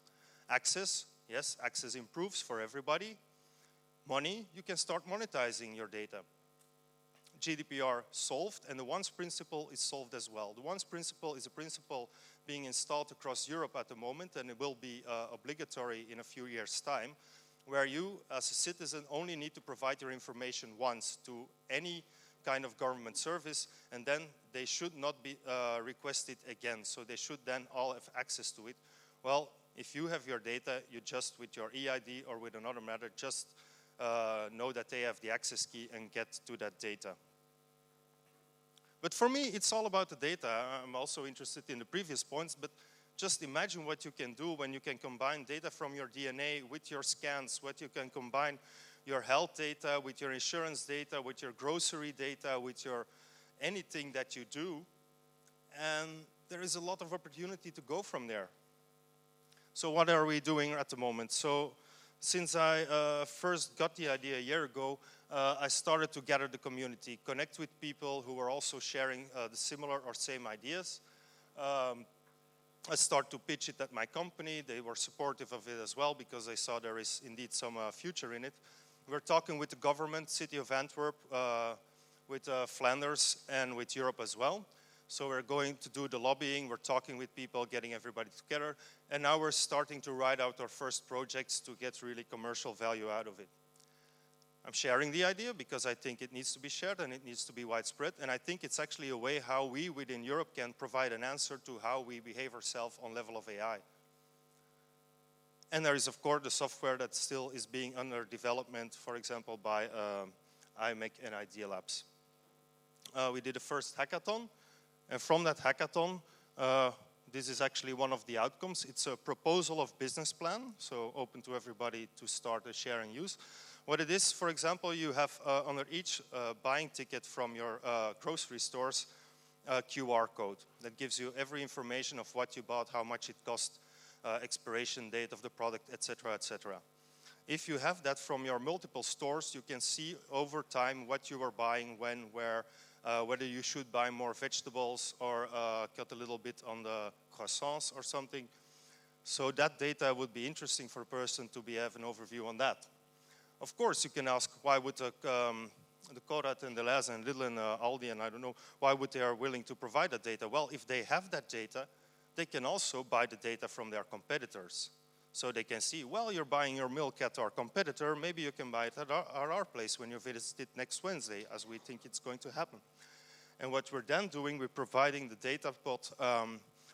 Access, yes, access improves for everybody. Money, you can start monetizing your data. GDPR solved, and the once principle is solved as well. The once principle is a principle being installed across Europe at the moment, and it will be obligatory in a few years' time, where you, as a citizen, only need to provide your information once to any kind of government service, and then they should not be requested again. So they should then all have access to it. Well, if you have your data, you just, with your EID or with another matter, just know that they have the access key and get to that data. But for me, it's all about the data. I'm also interested in the previous points, but just imagine what you can do when you can combine data from your DNA with your scans, what you can combine your health data with your insurance data, with your grocery data, with your anything that you do. And there is a lot of opportunity to go from there. So what are we doing at the moment? So since I first got the idea a year ago, I started to gather the community, connect with people who were also sharing the similar or same ideas. I started to pitch it at my company. They were supportive of it as well because they saw there is indeed some future in it. We're talking with the government, City of Antwerp, with Flanders, and with Europe as well. So we're going to do the lobbying, we're talking with people, getting everybody together, and now we're starting to write out our first projects to get really commercial value out of it. I'm sharing the idea because I think it needs to be shared and it needs to be widespread, and I think it's actually a way how we within Europe can provide an answer to how we behave ourselves on level of AI. And there is, of course, the software that still is being under development, for example, by IMEC and Idea Labs. We did a first hackathon. And from that hackathon, this is actually one of the outcomes. It's a proposal of business plan, so open to everybody to start a share and use. What it is, for example, you have under each buying ticket from your grocery stores a QR code that gives you every information of what you bought, how much it cost, expiration date of the product, etc., etc. If you have that from your multiple stores, you can see over time what you were buying, when, where, whether you should buy more vegetables or cut a little bit on the croissants or something. So that data would be interesting for a person to have an overview on that. Of course, you can ask, why would the Curators and Deleuze and Lidl and Aldi and I don't know, why would they are willing to provide that data? Well, if they have that data, they can also buy the data from their competitors. So they can see, well, you're buying your milk at our competitor, maybe you can buy it at our place when you visit it next Wednesday, as we think it's going to happen. And what we're then doing, we're providing the data pot,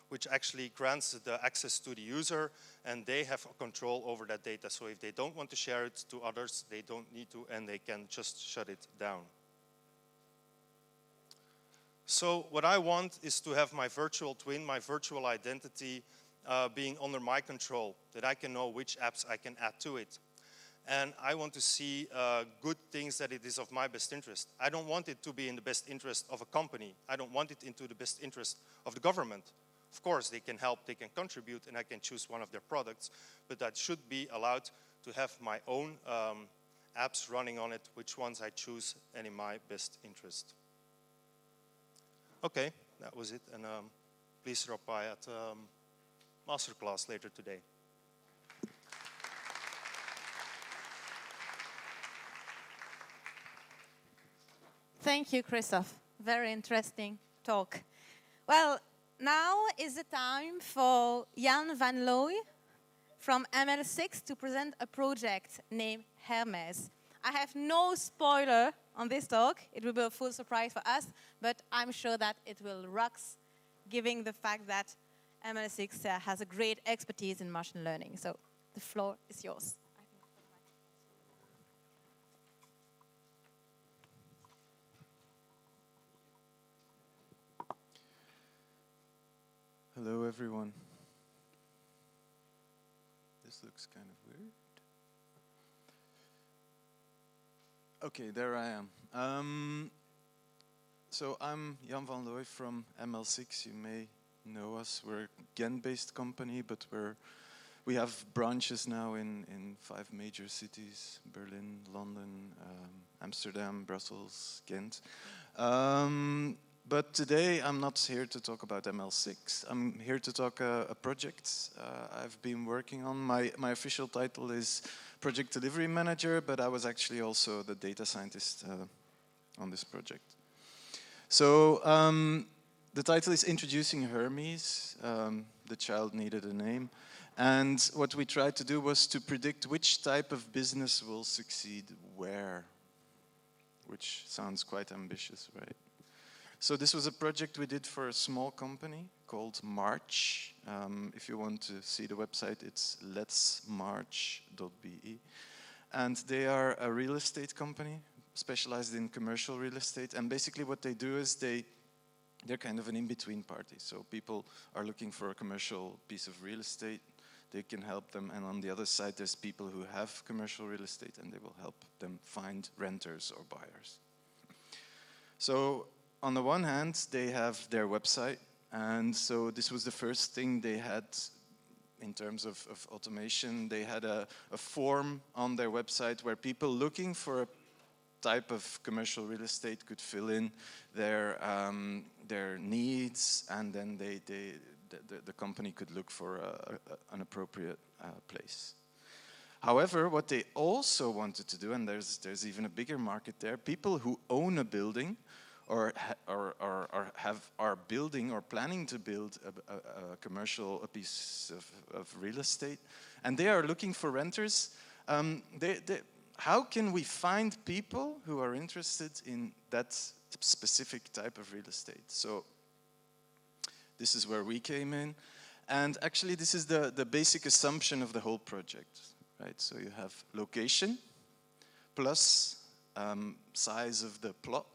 which actually grants the access to the user, and they have control over that data. So if they don't want to share it to others, they don't need to, and they can just shut it down. So what I want is to have my virtual twin, my virtual identity, being under my control, that I can know which apps I can add to it. And I want to see good things that it is of my best interest. I don't want it to be in the best interest of a company. I don't want it into the best interest of the government. Of course, they can help, they can contribute, and I can choose one of their products, but that should be allowed to have my own apps running on it, which ones I choose, and in my best interest. Okay, that was it, and please drop by at masterclass later today. Thank you, Christoph. Very interesting talk. Well, now is the time for Jan van Looy from ML6 to present a project named Hermes. I have no spoiler on this talk. It will be a full surprise for us, but I'm sure that it will rock, given the fact that ML6 has a great expertise in machine learning. So the floor is yours. Hello, everyone. This looks kind of weird. Okay, there I am. So I'm Jan van Looy from ML6. You may know us. We're a Ghent-based company, but we're We have branches now in 5 major cities: Berlin, London, Amsterdam, Brussels, Ghent. But today I'm not here to talk about ML6. I'm here to talk a project I've been working on. My official title is Project Delivery Manager, but I was actually also the data scientist on this project. So the title is Introducing Hermes. The child needed a name. And what we tried to do was to predict which type of business will succeed where, which sounds quite ambitious, right? So this was a project we did for a small company called March. If you want to see the website, it's letsmarch.be. And they are a real estate company specialized in commercial real estate. And basically what they do is they're kind of an in-between party. So people are looking for a commercial piece of real estate. They can help them. And on the other side, there's people who have commercial real estate, and they will help them find renters or buyers. So on the one hand, they have their website. And so this was the first thing they had in terms of automation. They had a form on their website where people looking for a type of commercial real estate could fill in their needs, and then the company could look for an appropriate place. However, what they also wanted to do, and there's even a bigger market there, people who own a building or are building or planning to build a piece of real estate, and they are looking for renters. How can we find people who are interested in that specific type of real estate? So this is where we came in. And actually, this is the basic assumption of the whole project, right? So you have location plus size of the plot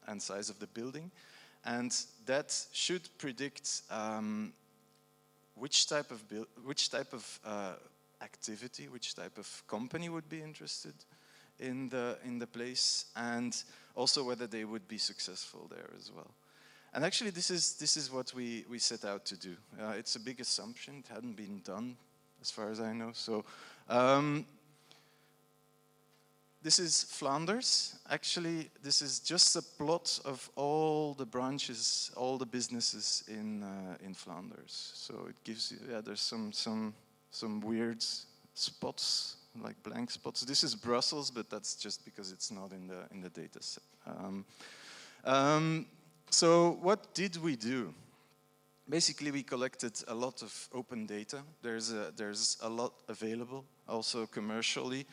and size of the building. And that should predict which type of activity, which type of company would be interested in the place, and also whether they would be successful there as well. And actually, this is what we set out to do. It's a big assumption. It hadn't been done, as far as I know. So this is Flanders. Actually, this is just a plot of all the branches, all the businesses in Flanders. So it gives you, there's some weird spots, like blank spots. This is Brussels, but that's just because it's not in the data set. So what did we do? Basically, we collected a lot of open data. There's a lot available, also commercially.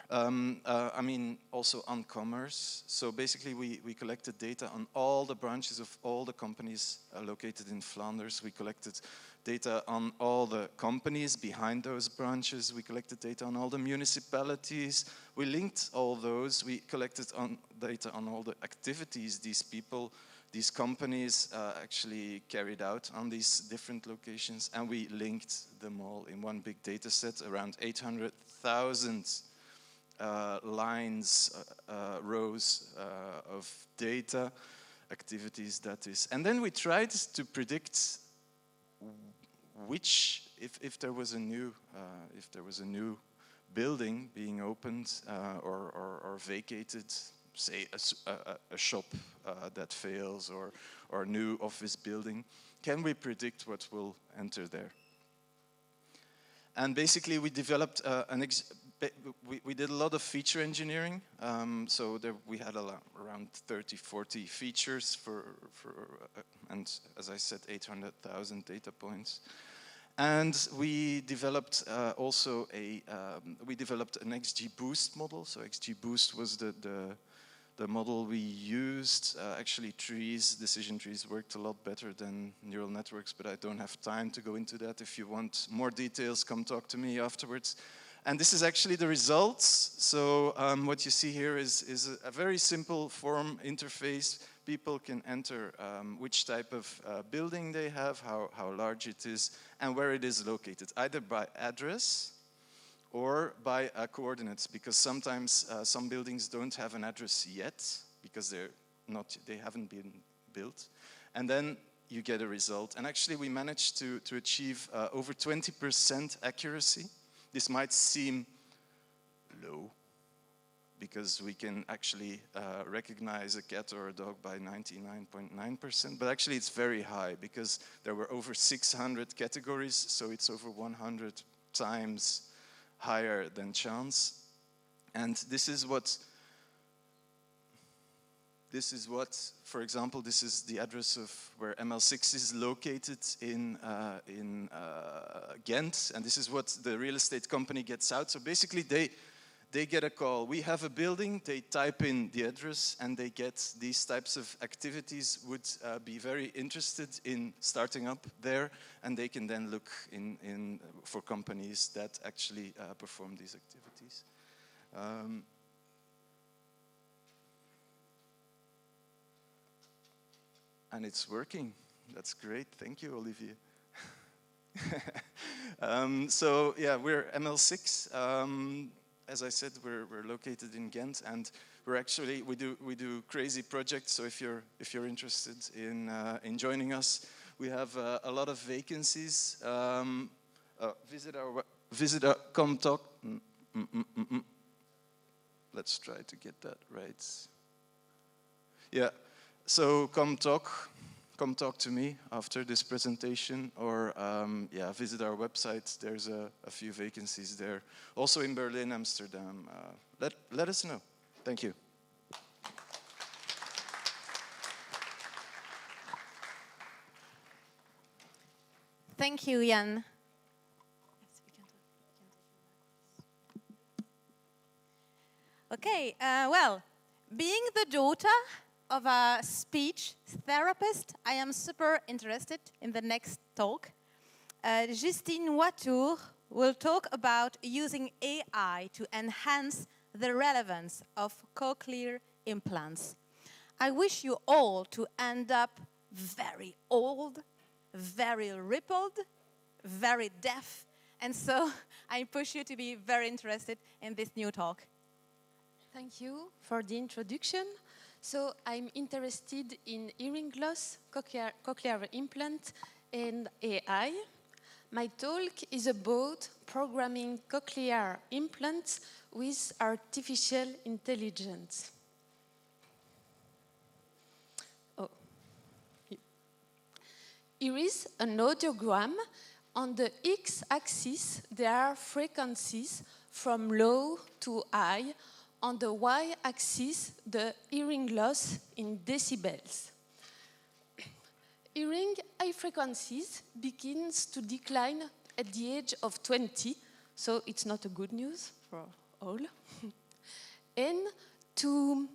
Also on commerce. So basically, we collected data on all the branches of all the companies located in Flanders. We collected data on all the companies behind those branches. We collected data on all the municipalities. We linked all those. We collected data on all the activities these companies actually carried out on these different locations. And we linked them all in one big data set, around 800,000 lines, rows of data, activities, that is. And then we tried to predict which, if there was a new building being opened or vacated, say a shop that fails or a new office building, can we predict what will enter there? And basically, we developed we did a lot of feature engineering. So we had around 30, 40 features and as I said, 800,000 data points. And we developed also we developed an XGBoost model. So XGBoost was the model we used. Actually, decision trees worked a lot better than neural networks, but I don't have time to go into that. If you want more details, come talk to me afterwards. And this is actually the results. So what you see here is a very simple form interface. People can enter which type of building they have, how large it is, and where it is located, either by address or by coordinates, because sometimes some buildings don't have an address yet because they haven't been built. And then you get a result. And actually, we managed to achieve over 20% accuracy. This might seem low, because we can actually recognize a cat or a dog by 99.9%, but actually it's very high, because there were over 600 categories, so it's over 100 times higher than chance. And this is what, for example, this is the address of where ML6 is located in Ghent, and this is what the real estate company gets out. So basically they get a call. We have a building, they type in the address, and they get these types of activities, would be very interested in starting up there, and they can then look for companies that actually perform these activities. And it's working. That's great. Thank you, Olivier. So yeah, we're ML6. As I said, we're located in Ghent, and we do crazy projects. So if you're interested in joining us, we have a lot of vacancies. Visit our come talk. Let's try to get that right. Yeah. So come talk to me after this presentation, or visit our website. There's a few vacancies there. Also in Berlin, Amsterdam. Let us know. Thank you. Thank you, Jan. Okay, well, being the daughter of a speech therapist, I am super interested in the next talk. Justine Watour will talk about using AI to enhance the relevance of cochlear implants. I wish you all to end up very old, very rippled, very deaf, and so I push you to be very interested in this new talk. Thank you for the introduction. So I'm interested in hearing loss, cochlear implant, and AI. My talk is about programming cochlear implants with artificial intelligence. Here is an audiogram. On the x-axis, there are frequencies from low to high. On the y-axis, the hearing loss in decibels. Hearing high frequencies begins to decline at the age of 20, so it's not a good news for all. And to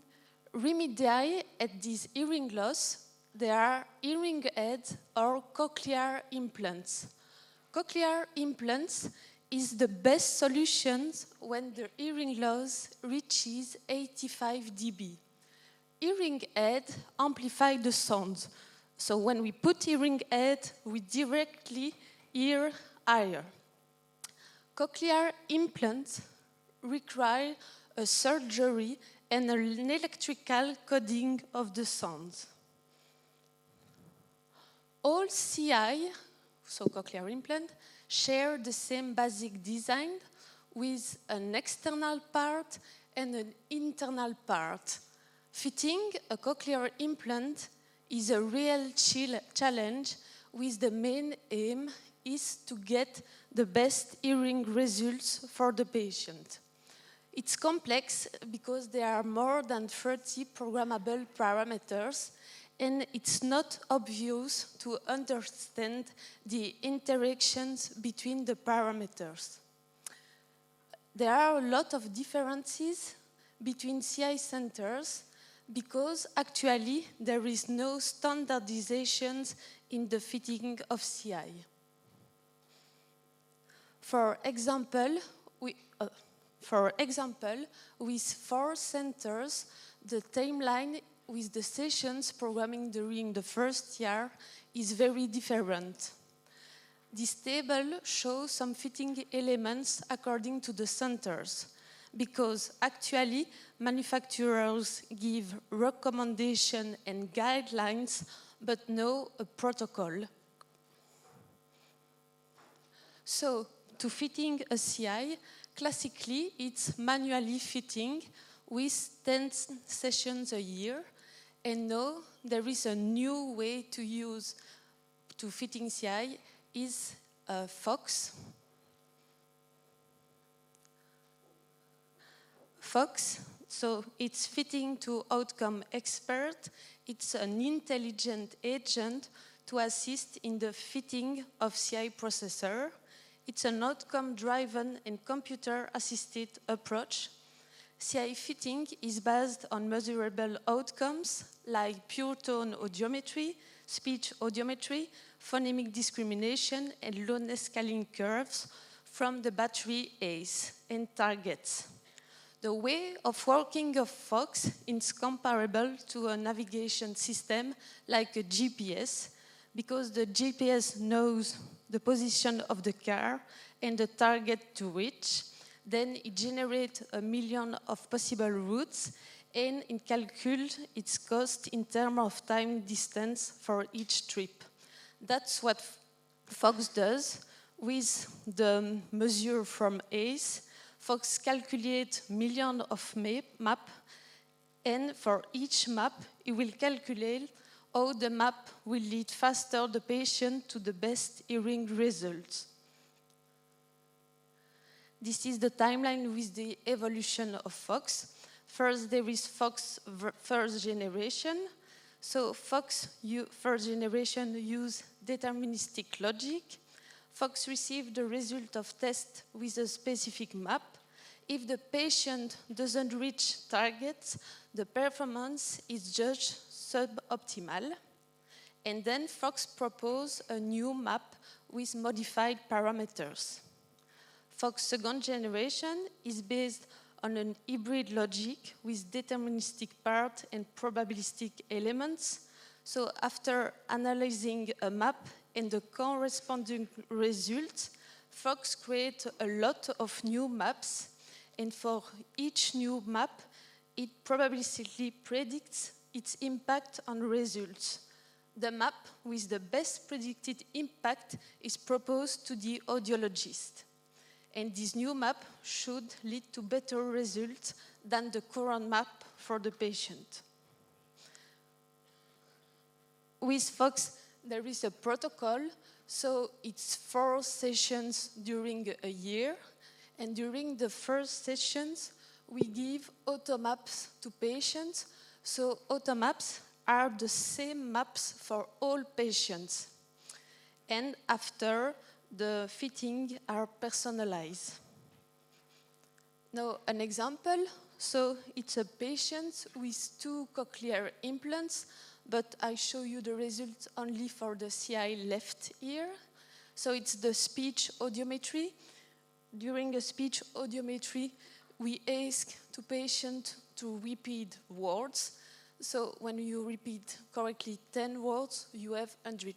remedy at this hearing loss, there are hearing aids or cochlear implants. Cochlear implants is the best solution when the hearing loss reaches 85 dB. Hearing aids amplify the sound. So when we put hearing aid, we directly hear higher. Cochlear implants require a surgery and an electrical coding of the sounds. All CI, so cochlear implant, share the same basic design with an external part and an internal part. Fitting a cochlear implant is a real challenge, with the main aim is to get the best hearing results for the patient. It's complex because there are more than 30 programmable parameters, and it's not obvious to understand the interactions between the parameters. There are a lot of differences between CI centers because actually there is no standardization in the fitting of CI. For example, with 4 centers, the timeline with the sessions programming during the first year is very different. This table shows some fitting elements according to the centers, because actually manufacturers give recommendations and guidelines but no protocol. So, to fitting a CI, classically, it's manually fitting with 10 sessions a year. And now there is a new way to fitting CI is Fox. Fox, so it's fitting to outcome expert. It's an intelligent agent to assist in the fitting of CI processor. It's an outcome-driven and computer-assisted approach. CI fitting is based on measurable outcomes like pure tone audiometry, speech audiometry, phonemic discrimination, and loudness scaling curves from the battery A's and targets. The way of working of Fox is comparable to a navigation system like a GPS, because the GPS knows the position of the car and the target to reach. Then it generates 1 million of possible routes, and it calculates its cost in terms of time distance for each trip. That's what Fox does with the measure from ACE. Fox calculates millions of maps, and for each map, it will calculate how the map will lead faster the patient to the best hearing results. This is the timeline with the evolution of Fox. First, there is Fox first generation. So Fox first generation use deterministic logic. Fox received the result of test with a specific map. If the patient doesn't reach targets, the performance is judged suboptimal. And then Fox proposed a new map with modified parameters. Fox second generation is based on an hybrid logic with deterministic part and probabilistic elements. So after analyzing a map and the corresponding results, Fox creates a lot of new maps, and for each new map, it probabilistically predicts its impact on results. The map with the best predicted impact is proposed to the audiologist. And this new map should lead to better results than the current map for the patient. With Fox, there is a protocol, so it's 4 sessions during a year. And during the first sessions, we give automaps to patients. So automaps are the same maps for all patients. And after, the fitting are personalized. Now, an example. So it's a patient with 2 cochlear implants, but I show you the results only for the CI left ear. So it's the speech audiometry. During a speech audiometry, we ask to patient to repeat words. So when you repeat correctly 10 words, you have 100%.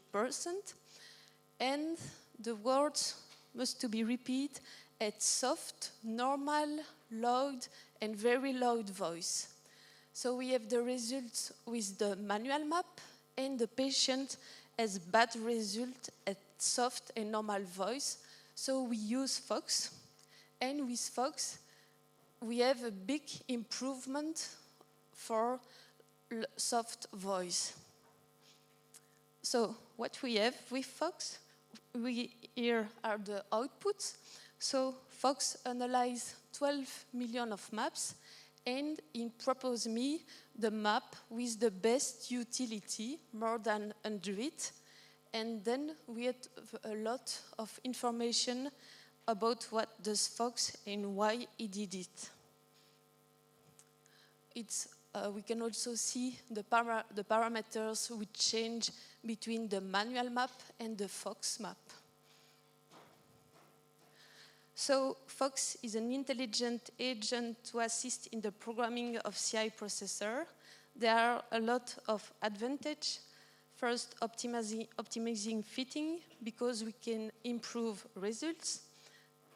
And the words must to be repeated at soft, normal, loud, and very loud voice. So we have the results with the manual map, and the patient has bad result at soft and normal voice. So we use Fox, and with Fox, we have a big improvement for soft voice. So what we have with Fox, here are the outputs. So Fox analyzed 12 million of maps, and it proposed me the map with the best utility, more than 100. And then we had a lot of information about what does Fox and why he did it. We can also see the parameters which change between the manual map and the Fox map. So Fox is an intelligent agent to assist in the programming of CI processor. There are a lot of advantages. First, optimizing fitting, because we can improve results.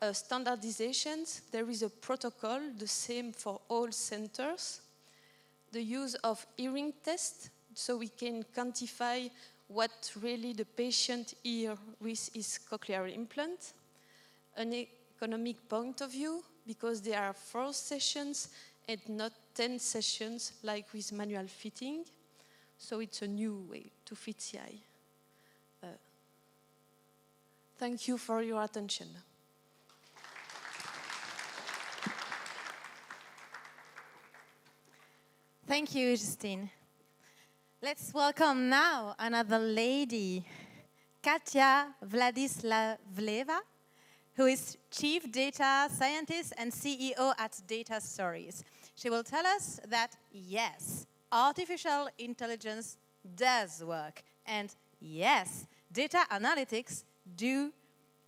Standardizations, there is a protocol, the same for all centers. The use of hearing tests, so we can quantify what really the patient hears with his cochlear implant. An economic point of view, because there are 4 sessions and not 10 sessions like with manual fitting. So it's a new way to fit the eye. Thank you for your attention. Thank you, Justine. Let's welcome now another lady, Katya Vladislavleva, who is Chief Data Scientist and CEO at Data Stories. She will tell us that, yes, artificial intelligence does work, and yes, data analytics do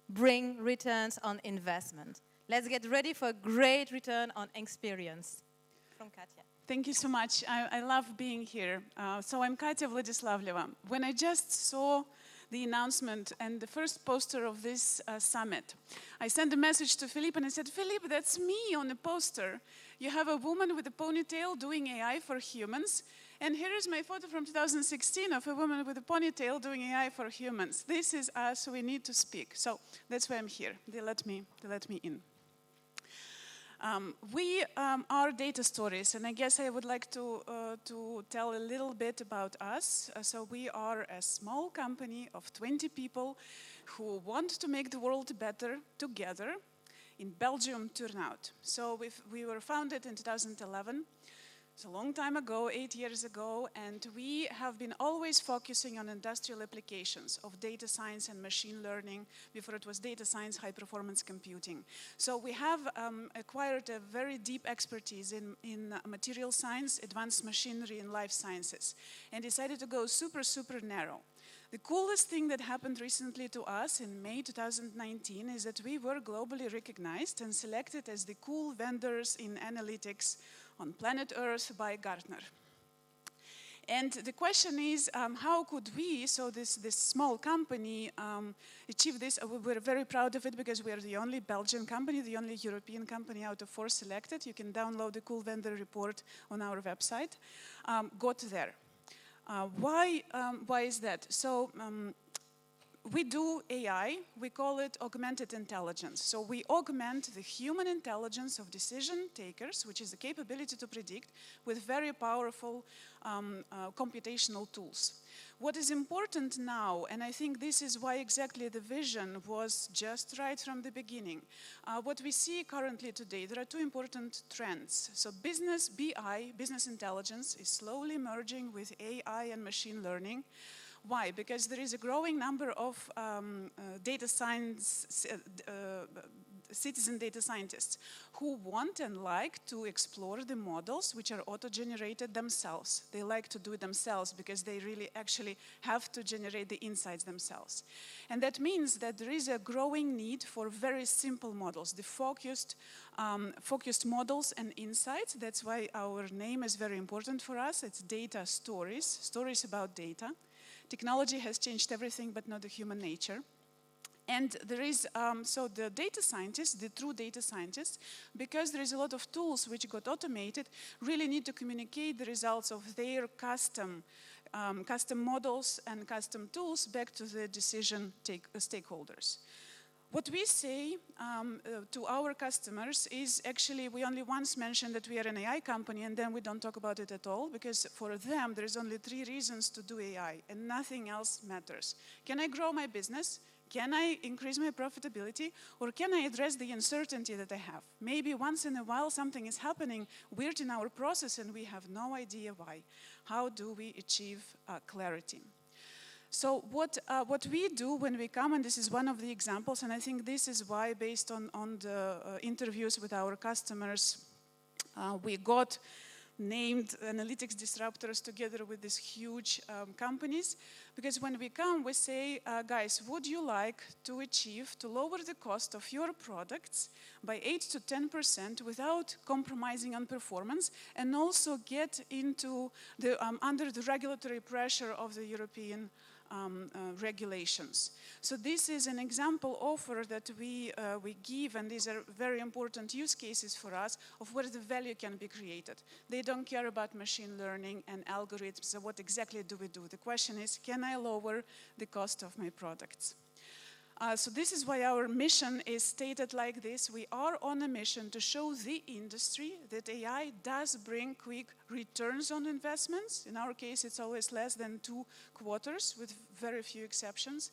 bring returns on investment. Let's get ready for a great return on experience. From Katya. Thank you so much. I love being here. So I'm Katya Vladislavleva. When I just saw the announcement and the first poster of this summit, I sent a message to Philippe and I said, Philippe, that's me on the poster. You have a woman with a ponytail doing AI for humans. And here is my photo from 2016 of a woman with a ponytail doing AI for humans. This is us, we need to speak. So that's why I'm here. They let me in. We are Data Stories, and I guess I would like to tell a little bit about us. So we are a small company of 20 people who want to make the world better together in Belgium, Turnhout. So we were founded in 2011. It's a long time ago, 8 years ago, and we have been always focusing on industrial applications of data science and machine learning. Before it was data science, high-performance computing. So we have acquired a very deep expertise in material science, advanced machinery, and life sciences, and decided to go super, super narrow. The coolest thing that happened recently to us in May 2019 is that we were globally recognized and selected as the cool vendors in analytics on planet Earth by Gartner. And the question is, how could we, so this small company, achieve this? We're very proud of it because we are the only Belgian company, the only European company out of 4 selected. You can download the cool vendor report on our website. Got there. Why is that? So we do AI, we call it augmented intelligence. So we augment the human intelligence of decision takers, which is the capability to predict, with very powerful computational tools. What is important now, and I think this is why exactly the vision was just right from the beginning, what we see currently today, there are 2 important trends. So business BI, business intelligence, is slowly merging with AI and machine learning. Why? Because there is a growing number of data science, citizen data scientists who want and like to explore the models which are auto-generated themselves. They like to do it themselves because they really actually have to generate the insights themselves. And that means that there is a growing need for very simple models, the focused models and insights. That's why our name is very important for us. It's Data Stories, stories about data. Technology has changed everything, but not the human nature. And there is, so the data scientists, the true data scientists, because there is a lot of tools which got automated, really need to communicate the results of their custom models and custom tools back to the decision stakeholders. What we say to our customers is actually, we only once mentioned that we are an AI company and then we don't talk about it at all, because for them there is only 3 reasons to do AI and nothing else matters. Can I grow my business? Can I increase my profitability? Or can I address the uncertainty that I have? Maybe once in a while something is happening weird in our process and we have no idea why. How do we achieve clarity? So what we do when we come, and this is one of the examples, and I think this is why, based on the interviews with our customers, we got named analytics disruptors together with these huge companies. Because when we come, we say, guys, would you like to achieve, to lower the cost of your products by 8 to 10% without compromising on performance, and also get into the, under the regulatory pressure of the European regulations. So this is an example offer that we give, and these are very important use cases for us of where the value can be created. They don't care about machine learning and algorithms, so what exactly do we do? The question is, can I lower the cost of my products? So this is why our mission is stated like this. We are on a mission to show the industry that AI does bring quick returns on investments. In our case, it's always less than 2 quarters, with very few exceptions,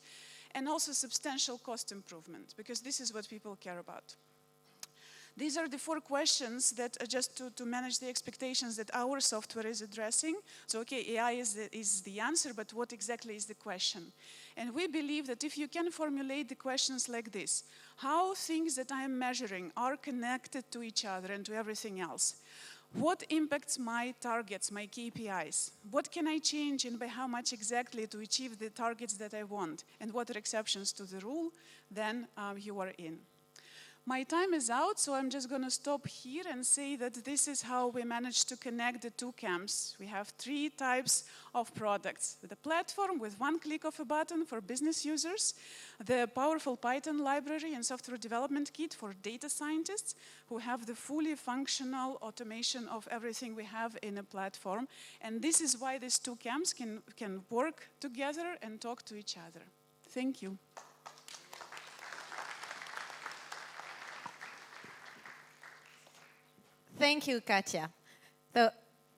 and also substantial cost improvement, because this is what people care about. These are the 4 questions that just to manage the expectations that our software is addressing. So, okay, AI is the answer, but what exactly is the question? And we believe that if you can formulate the questions like this, how things that I am measuring are connected to each other and to everything else? What impacts my targets, my KPIs? What can I change and by how much exactly to achieve the targets that I want? And what are exceptions to the rule? Then you are in. My time is out, so I'm just going to stop here and say that this is how we managed to connect the 2 camps. We have 3 types of products. The platform with 1 click of a button for business users, the powerful Python library and software development kit for data scientists who have the fully functional automation of everything we have in a platform. And this is why these 2 camps can work together and talk to each other. Thank you. Thank you, Katja. So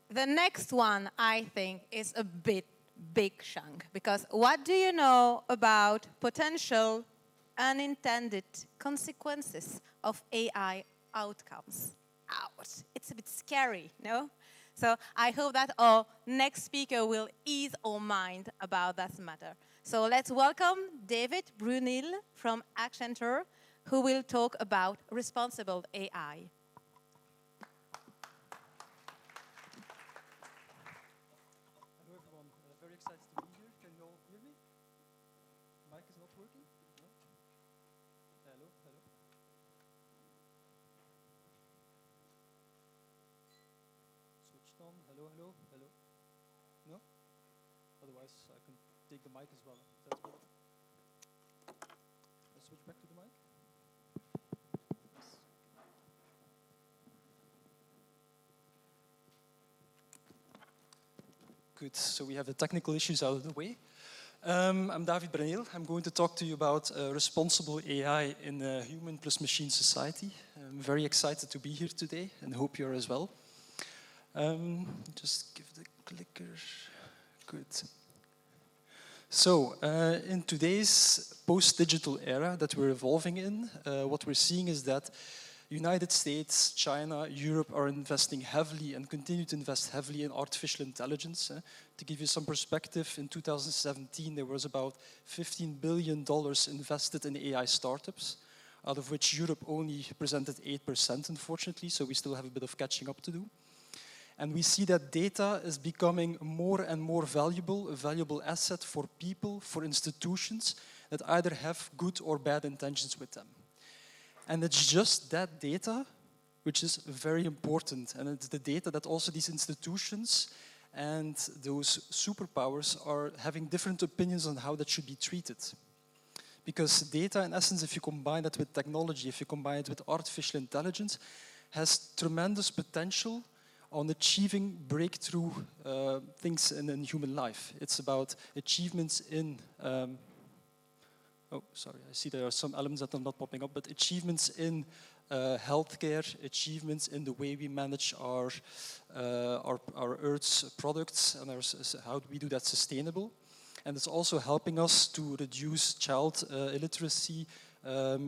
the next one, I think, is a big chunk, because what do you know about potential unintended consequences of AI outcomes? Ouch, it's a bit scary, no? So I hope that our next speaker will ease our mind about that matter. So let's welcome David Brunil from Accenture, who will talk about responsible AI. Hello. No? Otherwise, I can take the mic as well. That's better. Let's switch back to the mic. Yes. Good. So we have the technical issues out of the way. I'm David Brunil. I'm going to talk to you about responsible AI in a human plus machine society. I'm very excited to be here today and hope you're as well. Just give the clicker. Good. So, in today's post-digital era that we're evolving in, what we're seeing is that United States, China, Europe are investing heavily and continue to invest heavily in artificial intelligence. To give you some perspective, in 2017 there was about $15 billion invested in AI startups, out of which Europe only presented 8%, unfortunately, so we still have a bit of catching up to do. And we see that data is becoming more and more valuable, a valuable asset for people, for institutions that either have good or bad intentions with them. And it's just that data which is very important. And it's the data that also these institutions and those superpowers are having different opinions on how that should be treated. Because data, in essence, if you combine it with technology, if you combine it with artificial intelligence, has tremendous potential on achieving breakthrough things in human life. It's about achievements in, oh, sorry, I see there are some elements that are not popping up, but achievements in healthcare, achievements in the way we manage our Earth's products, and how do we do that sustainable. And it's also helping us to reduce child illiteracy,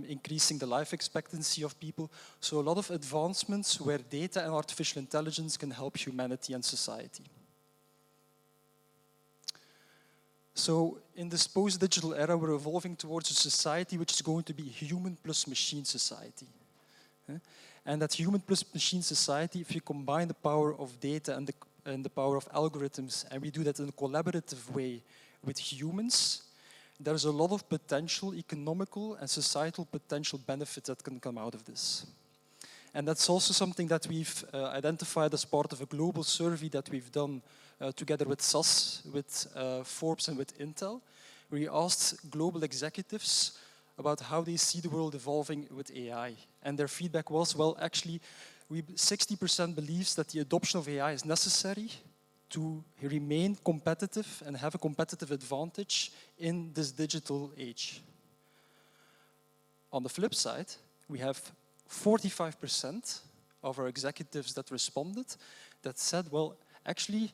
increasing the life expectancy of people. So a lot of advancements where data and artificial intelligence can help humanity and society. So in this post-digital era, we're evolving towards a society which is going to be a human plus machine society. And that human plus machine society, if you combine the power of data and the power of algorithms, and we do that in a collaborative way with humans, there's a lot of potential economical and societal potential benefits that can come out of this. And that's also something that we've identified as part of a global survey that we've done together with SAS, with Forbes and with Intel. where we asked global executives about how they see the world evolving with AI. And their feedback was, well, actually, 60% believes that the adoption of AI is necessary to remain competitive and have a competitive advantage in this digital age. On the flip side, we have 45% of our executives that responded that said, well, actually,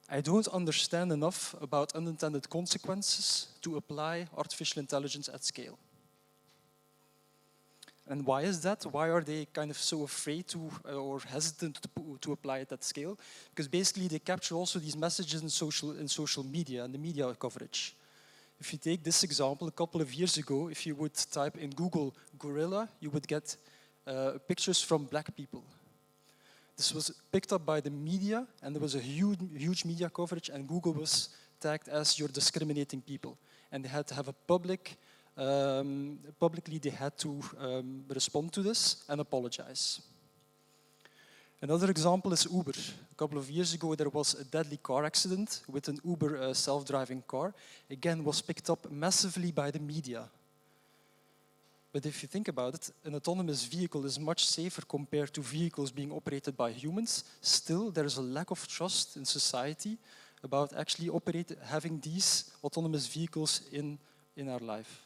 I don't understand enough about unintended consequences to apply artificial intelligence at scale. And why is that? Why are they kind of so afraid to or hesitant to apply it at scale? Because basically they capture also these messages in social media and the media coverage. If you take this example, a couple of years ago, if you would type in Google gorilla, you would get pictures from black people. This was picked up by the media, and there was a huge media coverage, and Google was tagged as you're discriminating people. And they had to have a publicly they had to respond to this and apologize. Another example is Uber. A couple of years ago, there was a deadly car accident with an Uber self-driving car. Again, was picked up massively by the media. But if you think about it, an autonomous vehicle is much safer compared to vehicles being operated by humans. Still, there is a lack of trust in society about actually having these autonomous vehicles in our life.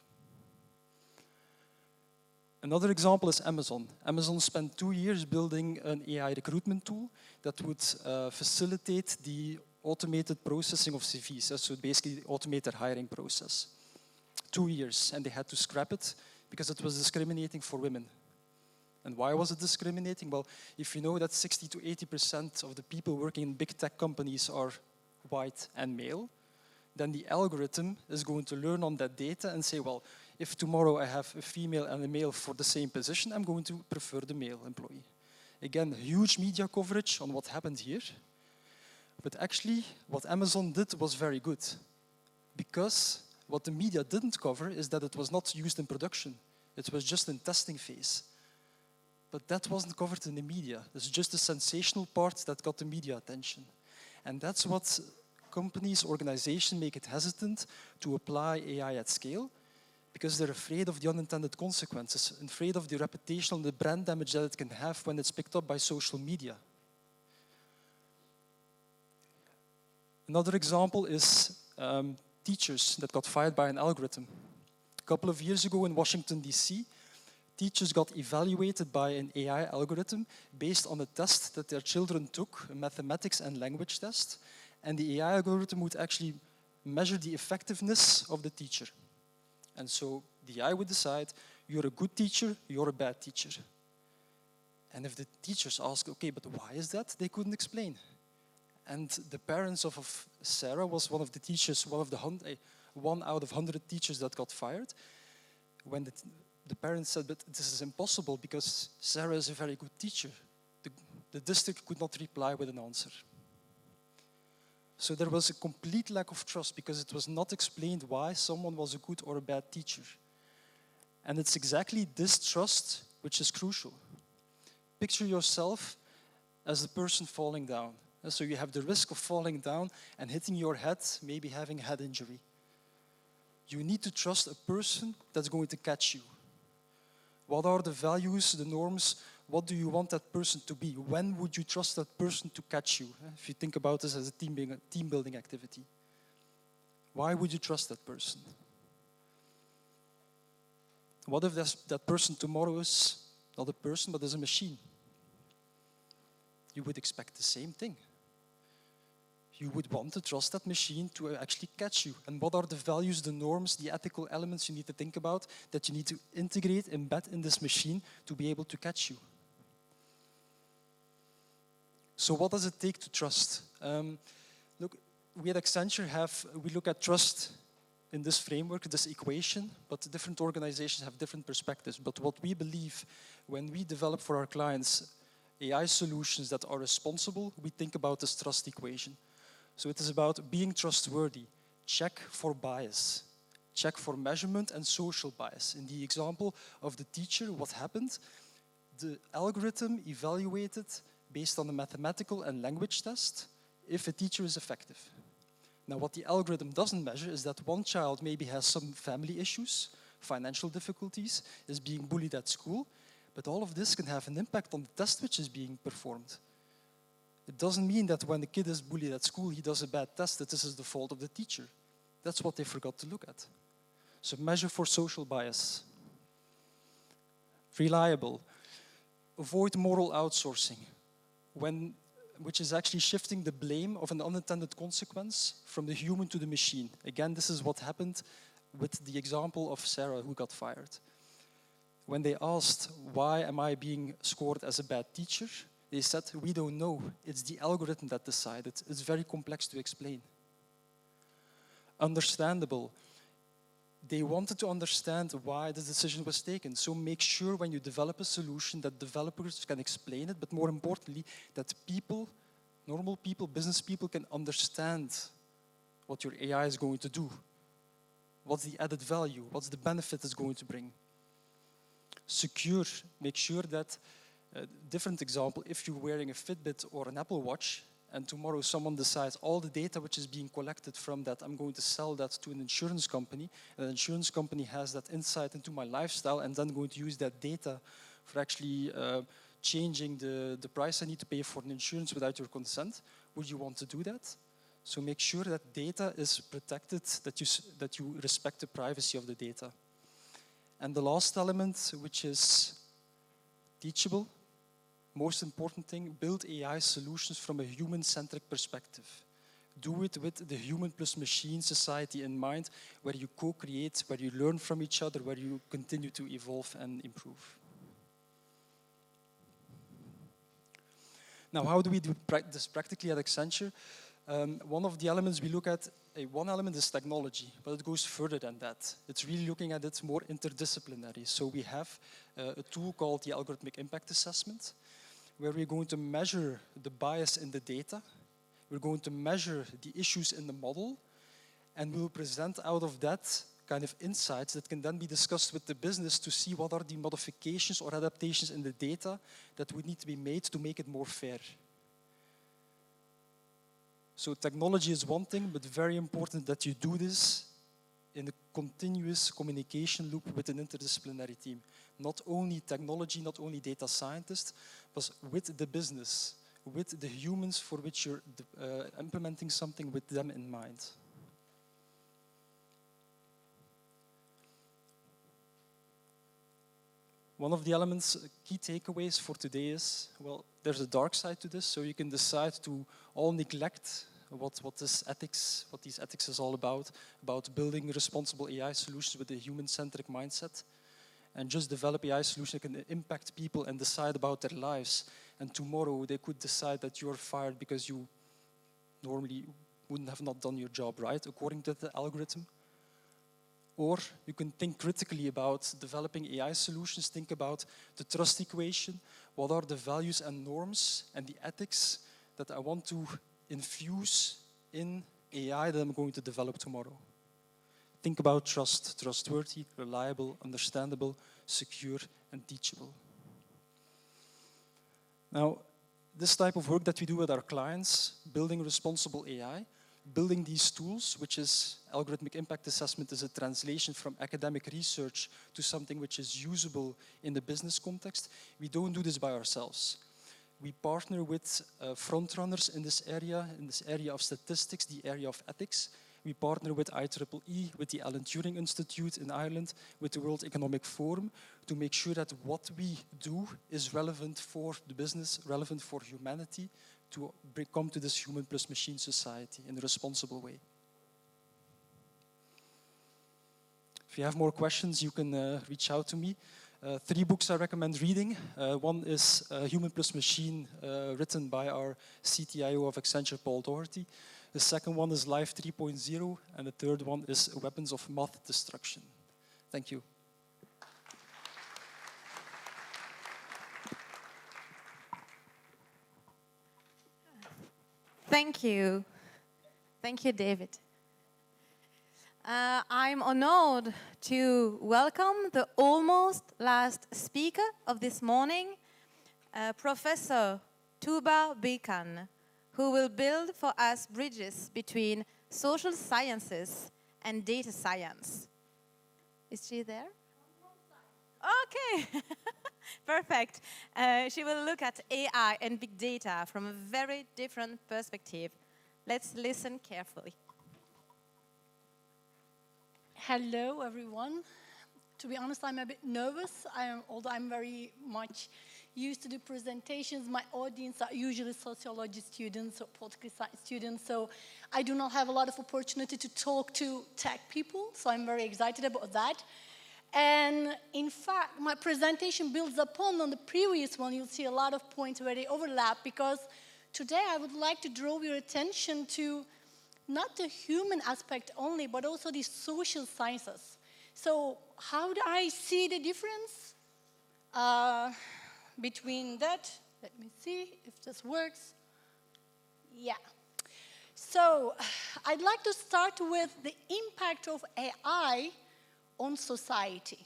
Another example is Amazon. Amazon spent 2 years building an AI recruitment tool that would facilitate the automated processing of CVs, so basically automate their hiring process. 2 years, and they had to scrap it because it was discriminating for women. And why was it discriminating? Well, if you know that 60 to 80% of the people working in big tech companies are white and male, then the algorithm is going to learn on that data and say, well, if tomorrow I have a female and a male for the same position, I'm going to prefer the male employee. Again, huge media coverage on what happened here. But actually, what Amazon did was very good. Because what the media didn't cover is that it was not used in production. It was just in testing phase. But that wasn't covered in the media. It's just the sensational part that got the media attention. And that's what companies, organizations make it hesitant to apply AI at scale, because they're afraid of the unintended consequences, afraid of the reputational and the brand damage that it can have when it's picked up by social media. Another example is teachers that got fired by an algorithm. A couple of years ago in Washington, D.C., teachers got evaluated by an AI algorithm based on a test that their children took, a mathematics and language test, and the AI algorithm would actually measure the effectiveness of the teacher. And so the AI would decide, you're a good teacher, you're a bad teacher. And if the teachers ask, okay, but why is that? They couldn't explain. And the parents of Sarah was one of the teachers, one out of 100 teachers that got fired. When the parents said, but this is impossible because Sarah is a very good teacher, the district could not reply with an answer. So there was a complete lack of trust because it was not explained why someone was a good or a bad teacher. And it's exactly this trust which is crucial. Picture yourself as the person falling down. So you have the risk of falling down and hitting your head, maybe having a head injury. You need to trust a person that's going to catch you. What are the values, the norms? What do you want that person to be? When would you trust that person to catch you? If you think about this as a team building activity. Why would you trust that person? What if that person tomorrow is not a person, but is a machine? You would expect the same thing. You would want to trust that machine to actually catch you. And what are the values, the norms, the ethical elements you need to think about that you need to integrate, embed in this machine to be able to catch you? So what does it take to trust? Look, we at Accenture we look at trust in this framework, this equation, but different organizations have different perspectives. But what we believe when we develop for our clients AI solutions that are responsible, we think about this trust equation. So it is about being trustworthy, check for bias, check for measurement and social bias. In the example of the teacher, what happened? The algorithm evaluated based on a mathematical and language test if a teacher is effective. Now, what the algorithm doesn't measure is that one child maybe has some family issues, financial difficulties, is being bullied at school, but all of this can have an impact on the test which is being performed. It doesn't mean that when a kid is bullied at school, he does a bad test, that this is the fault of the teacher. That's what they forgot to look at. So measure for social bias. Reliable. Avoid moral outsourcing, which is actually shifting the blame of an unintended consequence from the human to the machine. Again, this is what happened with the example of Sarah who got fired. When they asked, why am I being scored as a bad teacher? They said, we don't know. It's the algorithm that decided. It's very complex to explain. Understandable. They wanted to understand why the decision was taken. So make sure when you develop a solution that developers can explain it, but more importantly, that people, normal people, business people can understand what your AI is going to do. What's the added value? What's the benefit it's going to bring? Secure. Make sure that, different example, if you're wearing a Fitbit or an Apple Watch, and tomorrow someone decides all the data which is being collected from that, I'm going to sell that to an insurance company, and the insurance company has that insight into my lifestyle and then going to use that data for actually changing the price I need to pay for an insurance without your consent, would you want to do that? So make sure that data is protected, that you respect the privacy of the data. And the last element, which is teachable, most important thing, build AI solutions from a human-centric perspective. Do it with the human plus machine society in mind, where you co-create, where you learn from each other, where you continue to evolve and improve. Now, how do we do this practically at Accenture? One of the elements we look at, one element is technology, but it goes further than that. It's really looking at it more interdisciplinary. So we have a tool called the Algorithmic Impact Assessment, where we're going to measure the bias in the data, we're going to measure the issues in the model, and we'll present out of that kind of insights that can then be discussed with the business to see what are the modifications or adaptations in the data that would need to be made to make it more fair. So technology is one thing, but very important that you do this in a continuous communication loop with an interdisciplinary team. Not only technology, not only data scientists, but with the business, with the humans for which you're implementing something with them in mind. One of the elements, key takeaways for today is, well, there's a dark side to this, so you can decide to all neglect what these ethics is all about building responsible AI solutions with a human-centric mindset, and just develop AI solutions that can impact people and decide about their lives. And tomorrow they could decide that you're fired because you normally wouldn't have not done your job right, according to the algorithm. Or you can think critically about developing AI solutions, think about the trust equation, what are the values and norms and the ethics that I want to infuse in AI that I'm going to develop tomorrow. Think about trust, trustworthy, reliable, understandable, secure, and teachable. Now, this type of work that we do with our clients, building responsible AI, building these tools, which is algorithmic impact assessment, is a translation from academic research to something which is usable in the business context. We don't do this by ourselves. We partner with frontrunners in this area of statistics, the area of ethics. We partner with IEEE, with the Alan Turing Institute in Ireland, with the World Economic Forum, to make sure that what we do is relevant for the business, relevant for humanity, to come to this human plus machine society in a responsible way. If you have more questions, you can reach out to me. 3 books I recommend reading. One is Human plus Machine, written by our CTIO of Accenture, Paul Doherty. The second one is Life 3.0, and the third one is Weapons of Math Destruction. Thank you. Thank you. Thank you, David. I'm honored to welcome the almost last speaker of this morning, Professor Tuba Bekan, who will build for us bridges between social sciences and data science. Is she there? Okay, perfect. She will look at AI and big data from a very different perspective. Let's listen carefully. Hello, everyone. To be honest, I'm a bit nervous, although I'm very much used to do presentations. My audience are usually sociology students or political science students, so I do not have a lot of opportunity to talk to tech people, so I'm very excited about that. And in fact, my presentation builds upon on the previous one. You'll see a lot of points where they overlap, because today I would like to draw your attention to not the human aspect only, but also the social sciences. So how do I see the difference between that? Let me see if this works. Yeah. So I'd like to start with the impact of AI on society.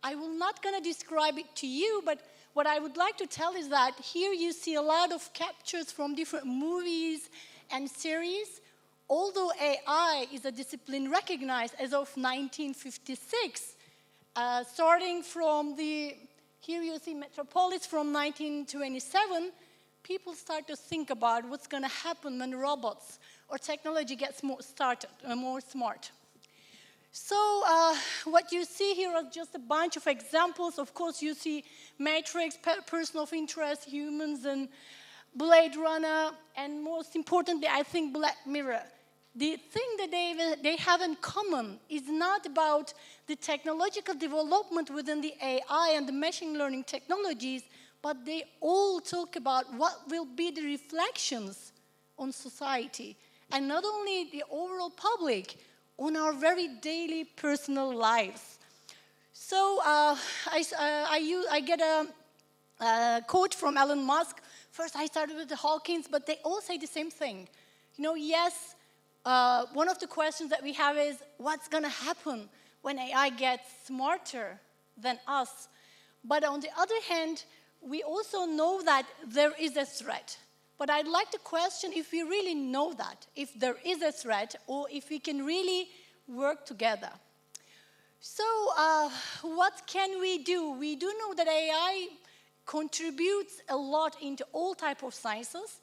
I will not going to describe it to you, but what I would like to tell is that here you see a lot of captures from different movies and series. Although AI is a discipline recognized as of 1956, starting from here you see Metropolis from 1927, people start to think about what's going to happen when robots or technology gets more smart. So what you see here are just a bunch of examples. Of course, you see Matrix, Person of Interest, Humans, and Blade Runner, and most importantly, I think Black Mirror. The thing that they have in common is not about the technological development within the AI and the machine learning technologies, but they all talk about what will be the reflections on society, and not only the overall public, on our very daily personal lives. So I get a quote from Elon Musk. First, I started with the Hawkins, but they all say the same thing. You know, yes, one of the questions that we have is, what's going to happen when AI gets smarter than us? But on the other hand, we also know that there is a threat. But I'd like to question if we really know that, if there is a threat, or if we can really work together. So what can we do? We do know that AI contributes a lot into all types of sciences.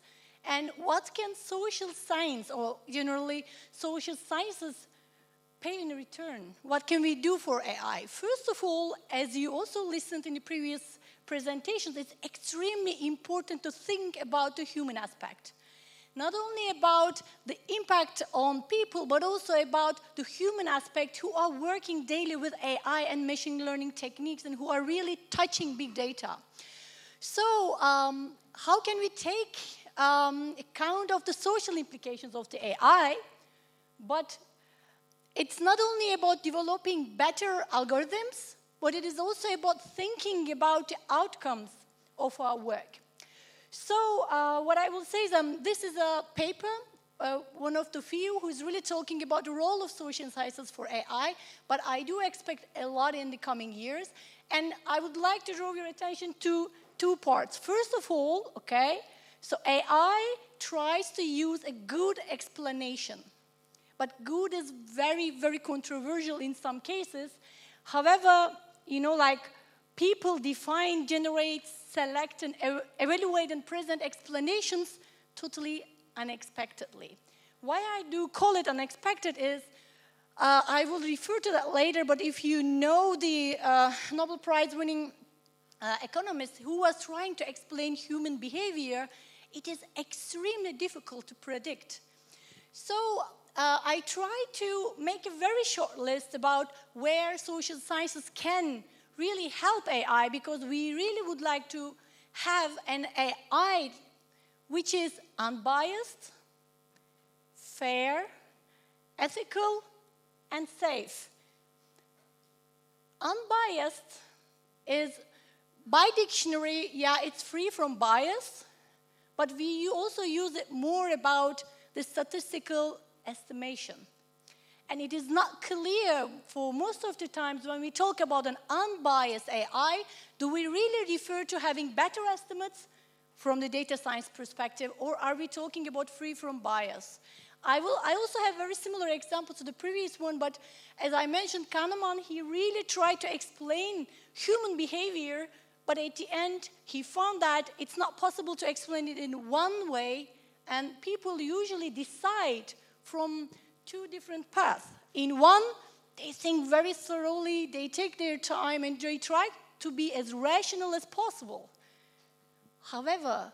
And what can social science, or generally social sciences, pay in return? What can we do for AI? First of all, as you also listened in the previous presentations, it's extremely important to think about the human aspect. Not only about the impact on people, but also about the human aspect who are working daily with AI and machine learning techniques and who are really touching big data. So how can we take account of the social implications of the AI? But it's not only about developing better algorithms, but it is also about thinking about the outcomes of our work. So what I will say is this is a paper, one of the few who's really talking about the role of social sciences for AI, but I do expect a lot in the coming years. And I would like to draw your attention to two parts. First of all, okay, so AI tries to use a good explanation. But good is very, very controversial in some cases. However, you know, like people define, generate, select, and evaluate and present explanations totally unexpectedly. Why I do call it unexpected is, I will refer to that later, but if you know the Nobel Prize-winning economist who was trying to explain human behavior, it is extremely difficult to predict. So I try to make a very short list about where social sciences can really help AI, because we really would like to have an AI which is unbiased, fair, ethical, and safe. Unbiased is, by dictionary, yeah, it's free from bias, but we also use it more about the statistical estimation. And it is not clear for most of the times when we talk about an unbiased AI, do we really refer to having better estimates from the data science perspective, or are we talking about free from bias? I also have very similar example to the previous one, but as I mentioned, Kahneman, he really tried to explain human behavior, but at the end, he found that it's not possible to explain it in one way, and people usually decide from two different paths. In one, they think very thoroughly, they take their time, and they try to be as rational as possible. However,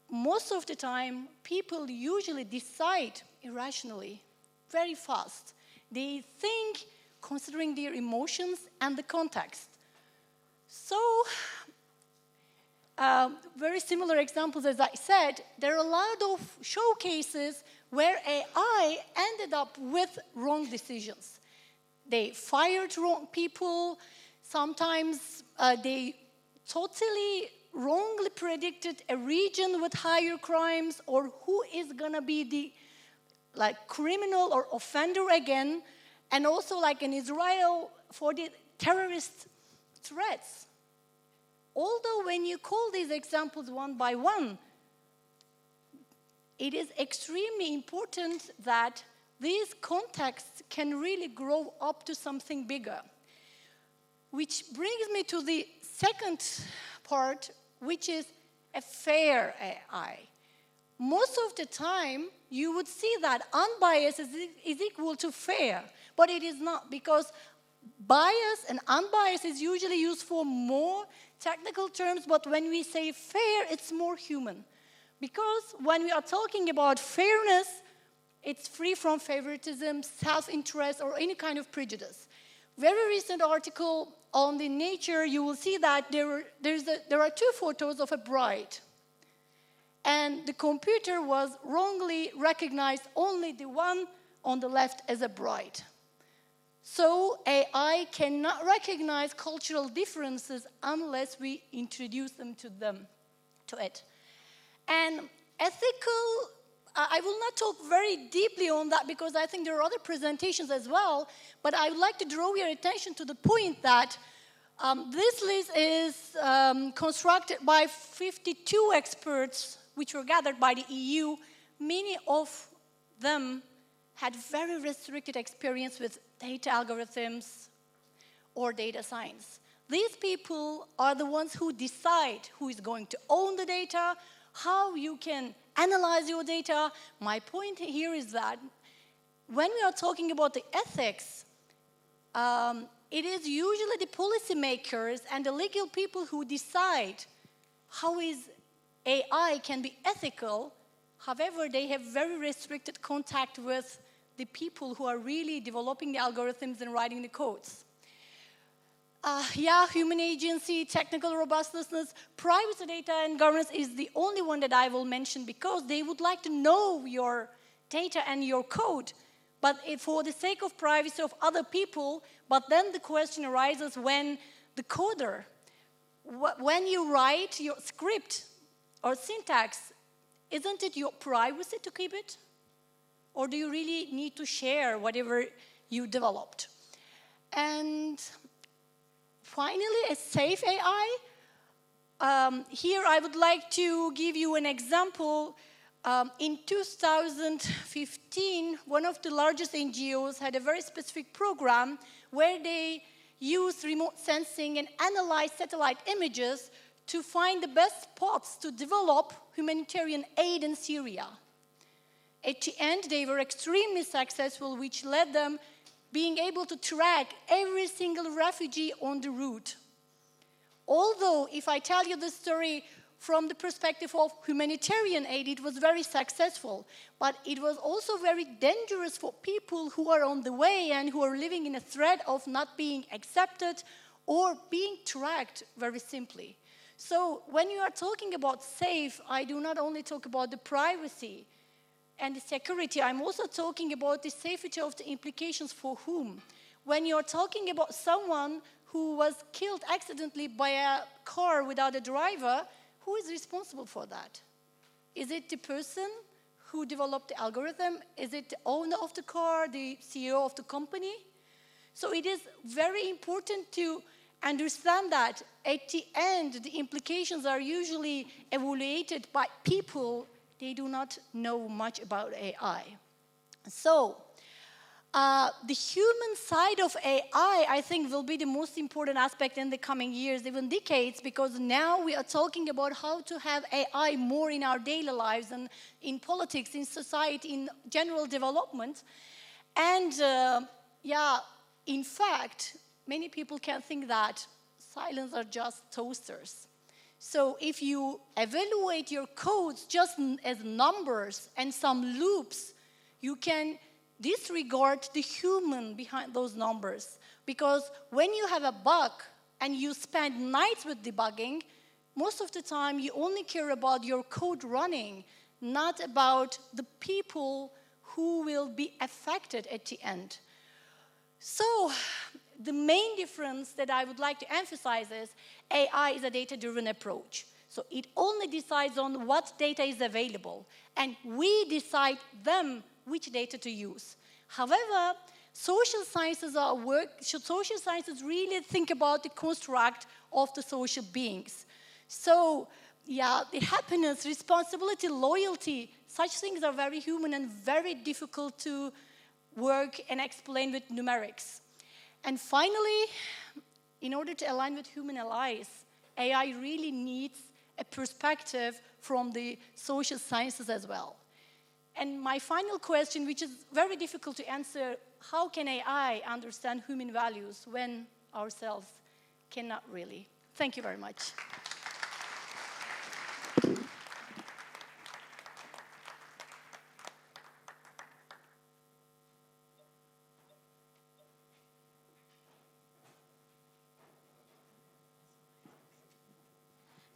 most of the time, people usually decide irrationally, very fast. They think considering their emotions and the context. So, very similar examples, as I said, there are a lot of showcases where AI ended up with wrong decisions. They fired wrong people. Sometimes they totally wrongly predicted a region with higher crimes, or who is going to be the criminal or offender again, and also like in Israel for the terrorist threats. Although when you call these examples one by one, it is extremely important that these contexts can really grow up to something bigger. Which brings me to the second part, which is a fair AI. Most of the time, you would see that unbiased is equal to fair, but it is not, because bias and unbiased is usually used for more technical terms, but when we say fair, it's more human. Because when we are talking about fairness, it's free from favoritism, self-interest, or any kind of prejudice. Very recent article on the Nature, you will see that there are two photos of a bride. And the computer was wrongly recognized only the one on the left as a bride. So AI cannot recognize cultural differences unless we introduce them to it. And ethical, I will not talk very deeply on that because I think there are other presentations as well, but I would like to draw your attention to the point that this list is constructed by 52 experts which were gathered by the EU. Many of them had very restricted experience with data algorithms or data science. These people are the ones who decide who is going to own the data, how you can analyze your data. My point here is that when we are talking about the ethics, it is usually the policymakers and the legal people who decide how is AI can be ethical. However, they have very restricted contact with the people who are really developing the algorithms and writing the codes. Human agency, technical robustness, privacy data and governance is the only one that I will mention because they would like to know your data and your code, but for the sake of privacy of other people. But then the question arises when the coder, when you write your script or syntax, isn't it your privacy to keep it? Or do you really need to share whatever you developed? And finally, a safe AI. Here I would like to give you an example. In 2015, one of the largest NGOs had a very specific program where they used remote sensing and analyzed satellite images to find the best spots to develop humanitarian aid in Syria. At the end, they were extremely successful, which led them being able to track every single refugee on the route. Although, if I tell you the story from the perspective of humanitarian aid, it was very successful, but it was also very dangerous for people who are on the way and who are living in a threat of not being accepted or being tracked very simply. So when you are talking about safe, I do not only talk about the privacy and the security, I'm also talking about the safety of the implications for whom. When you're talking about someone who was killed accidentally by a car without a driver, who is responsible for that? Is it the person who developed the algorithm? Is it the owner of the car, the CEO of the company? So it is very important to understand that at the end, the implications are usually evaluated by people they do not know much about AI. So, the human side of AI, I think, will be the most important aspect in the coming years, even decades, because now we are talking about how to have AI more in our daily lives and in politics, in society, in general development. And yeah, in fact, many people can think that silence are just toasters. So if you evaluate your codes just as numbers and some loops, you can disregard the human behind those numbers. Because when you have a bug and you spend nights with debugging, most of the time you only care about your code running, not about the people who will be affected at the end. So the main difference that I would like to emphasize is AI is a data-driven approach. So it only decides on what data is available, and we decide them which data to use. However, social sciences really think about the construct of the social beings. So, yeah, the happiness, responsibility, loyalty, such things are very human and very difficult to work and explain with numerics. And finally, in order to align with human allies, AI really needs a perspective from the social sciences as well. And my final question, which is very difficult to answer, how can AI understand human values when ourselves cannot really? Thank you very much.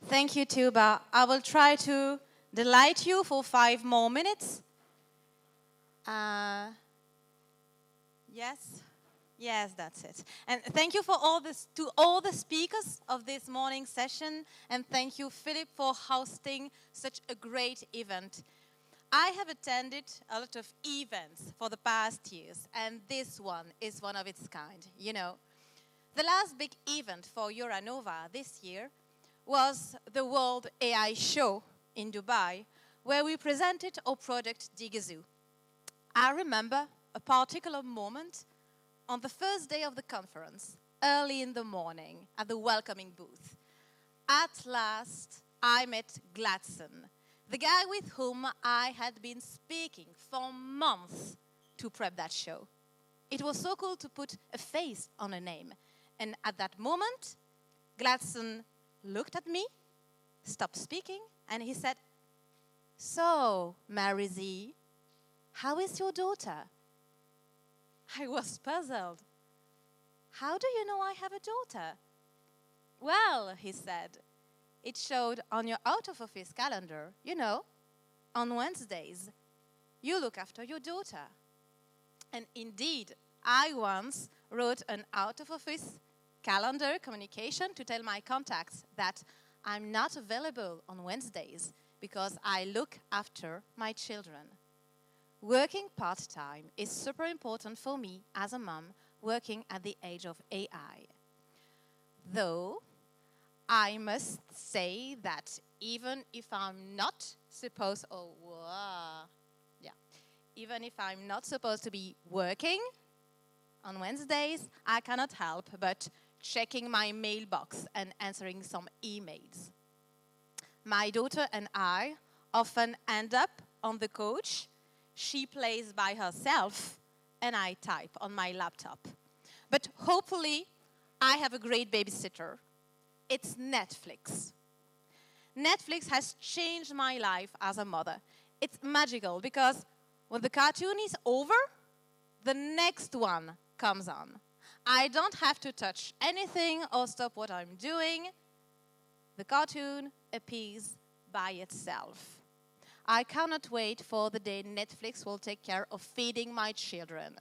Thank you, Tuba. I will try to delight you for 5 more minutes. Yes, that's it. And thank you for to all the speakers of this morning's session, and thank you, Philip, for hosting such a great event. I have attended a lot of events for the past years, and this one is one of its kind. You know, the last big event for Euronova this year was the World AI Show in Dubai, where we presented our project Digazoo. I remember a particular moment on the first day of the conference, early in the morning, at the welcoming booth. At last, I met Gladson, the guy with whom I had been speaking for months to prep that show. It was so cool to put a face on a name. And at that moment, Gladson looked at me, stopped speaking, and he said, "So, Mary Z, how is your daughter?" I was puzzled. "How do you know I have a daughter?" "Well," he said, "it showed on your out-of-office calendar, you know, on Wednesdays. You look after your daughter." And indeed, I once wrote an out-of-office calendar communication to tell my contacts that I'm not available on Wednesdays because I look after my children. Working part-time is super important for me as a mom working at the age of AI. Though, I must say that even if I'm not supposed, even if I'm not supposed to be working on Wednesdays, I cannot help but checking my mailbox and answering some emails. My daughter and I often end up on the couch. She plays by herself, and I type on my laptop. But hopefully, I have a great babysitter. It's Netflix. Netflix has changed my life as a mother. It's magical because when the cartoon is over, the next one comes on. I don't have to touch anything or stop what I'm doing. The cartoon appears by itself. I cannot wait for the day Netflix will take care of feeding my children.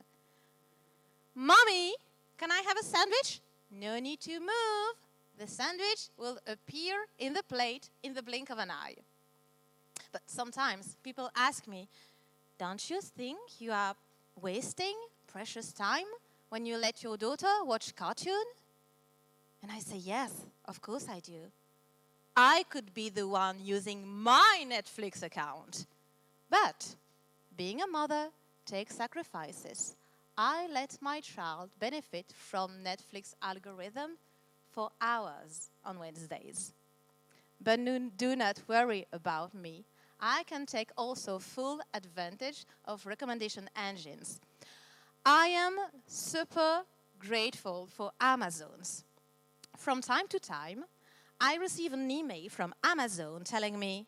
"Mommy, can I have a sandwich?" No need to move. The sandwich will appear in the plate in the blink of an eye. But sometimes people ask me, "Don't you think you are wasting precious time when you let your daughter watch cartoon?" And I say, "Yes, of course I do. I could be the one using my Netflix account. But being a mother takes sacrifices. I let my child benefit from Netflix algorithm for hours on Wednesdays. But do not worry about me. I can take also full advantage of recommendation engines. I am super grateful for Amazons. From time to time, I receive an email from Amazon telling me,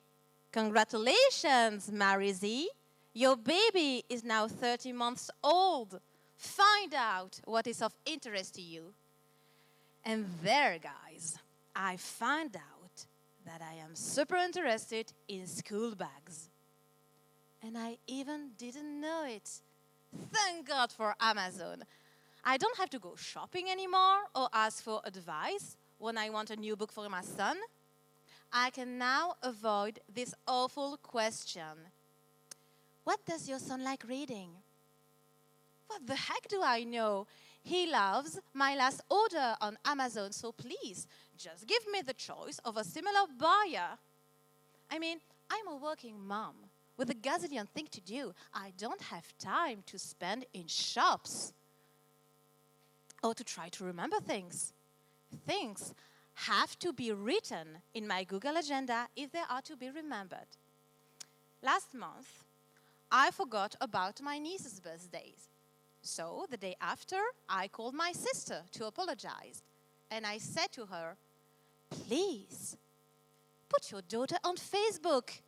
"Congratulations, Marie-Z, your baby is now 30 months old. Find out what is of interest to you." And there, guys, I find out that I am super interested in school bags. And I even didn't know it. Thank God for Amazon. I don't have to go shopping anymore or ask for advice when I want a new book for my son. I can now avoid this awful question. What does your son like reading? What the heck do I know? He loves my last order on Amazon, so please, just give me the choice of a similar buyer. I mean, I'm a working mom with a gazillion things to do. I don't have time to spend in shops or to try to remember things. Things have to be written in my Google Agenda if they are to be remembered. Last month, I forgot about my niece's birthdays. So the day after, I called my sister to apologize. And I said to her, "Please, put your daughter on Facebook.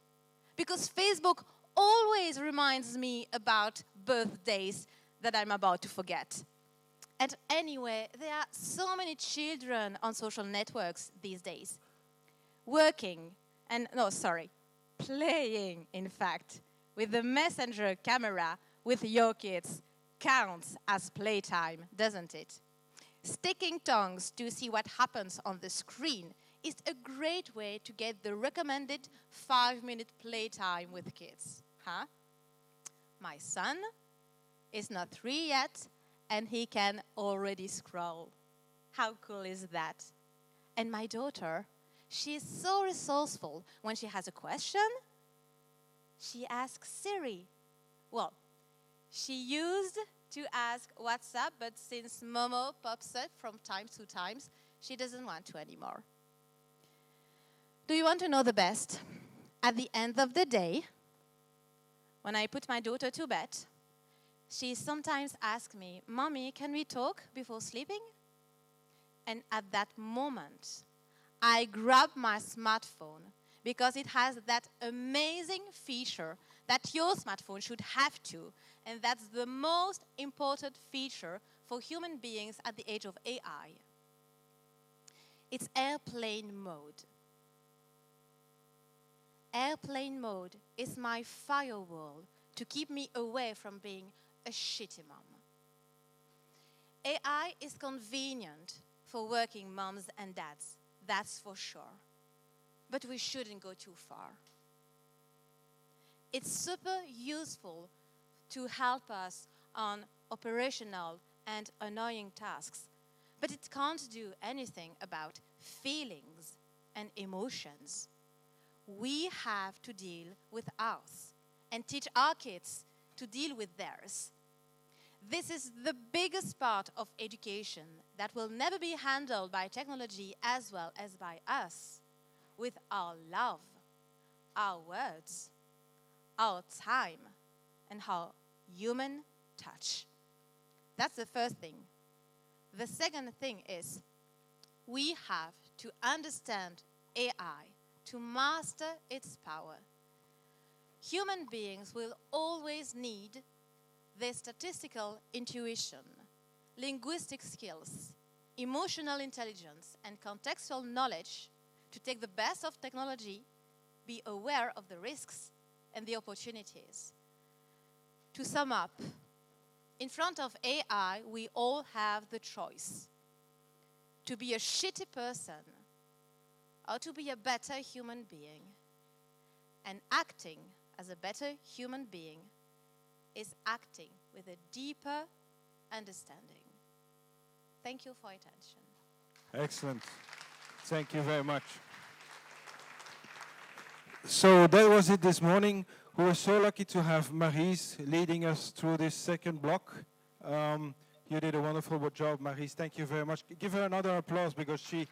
Because Facebook always reminds me about birthdays that I'm about to forget." And anyway, there are so many children on social networks these days. Playing, in fact, with the messenger camera with your kids counts as playtime, doesn't it? Sticking tongues to see what happens on the screen is a great way to get the recommended 5-minute playtime with kids. Huh? My son is not 3 yet, and he can already scroll. How cool is that? And my daughter, she is so resourceful. When she has a question, she asks Siri. Well, she used to ask WhatsApp, but since Momo pops up from time to time, she doesn't want to anymore. Do you want to know the best? At the end of the day, when I put my daughter to bed, she sometimes asks me, "Mommy, can we talk before sleeping?" And at that moment, I grab my smartphone because it has that amazing feature that your smartphone should have to, and that's the most important feature for human beings at the age of AI. It's airplane mode. Airplane mode is my firewall to keep me away from being a shitty mom. AI is convenient for working moms and dads, that's for sure. But we shouldn't go too far. It's super useful to help us on operational and annoying tasks, but it can't do anything about feelings and emotions. We have to deal with ours and teach our kids to deal with theirs. This is the biggest part of education that will never be handled by technology as well as by us, with our love, our words, our time, and our human touch. That's the first thing. The second thing is we have to understand AI to master its power. Human beings will always need their statistical intuition, linguistic skills, emotional intelligence, and contextual knowledge to take the best of technology, be aware of the risks and the opportunities. To sum up, in front of AI, we all have the choice to be a shitty person or to be a better human being. And acting as a better human being is acting with a deeper understanding. Thank you for your attention. Excellent. Thank you very much. So that was it this morning. We were so lucky to have Maryse leading us through this second block. You did a wonderful job, Maryse. Thank you very much. Give her another applause because she's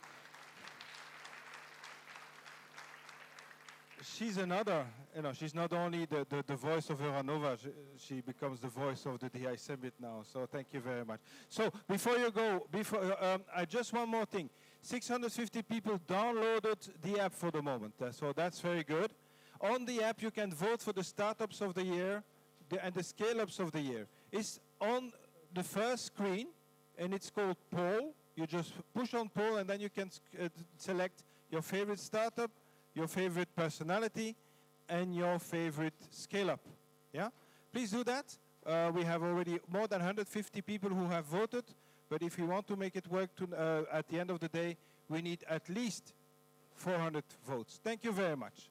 another, she's not only the voice of Euronova, she becomes the voice of the DI Summit now. So thank you very much. So before you go, I just one more thing. 650 people downloaded the app for the moment, so that's very good. On the app, you can vote for the startups of the year and the scale-ups of the year. It's on the first screen, and it's called Poll. You just push on Poll, and then you can select your favorite startup, your favorite personality, and your favorite scale-up. Yeah? Please do that. We have already more than 150 people who have voted, but if we want to make it work at the end of the day, we need at least 400 votes. Thank you very much.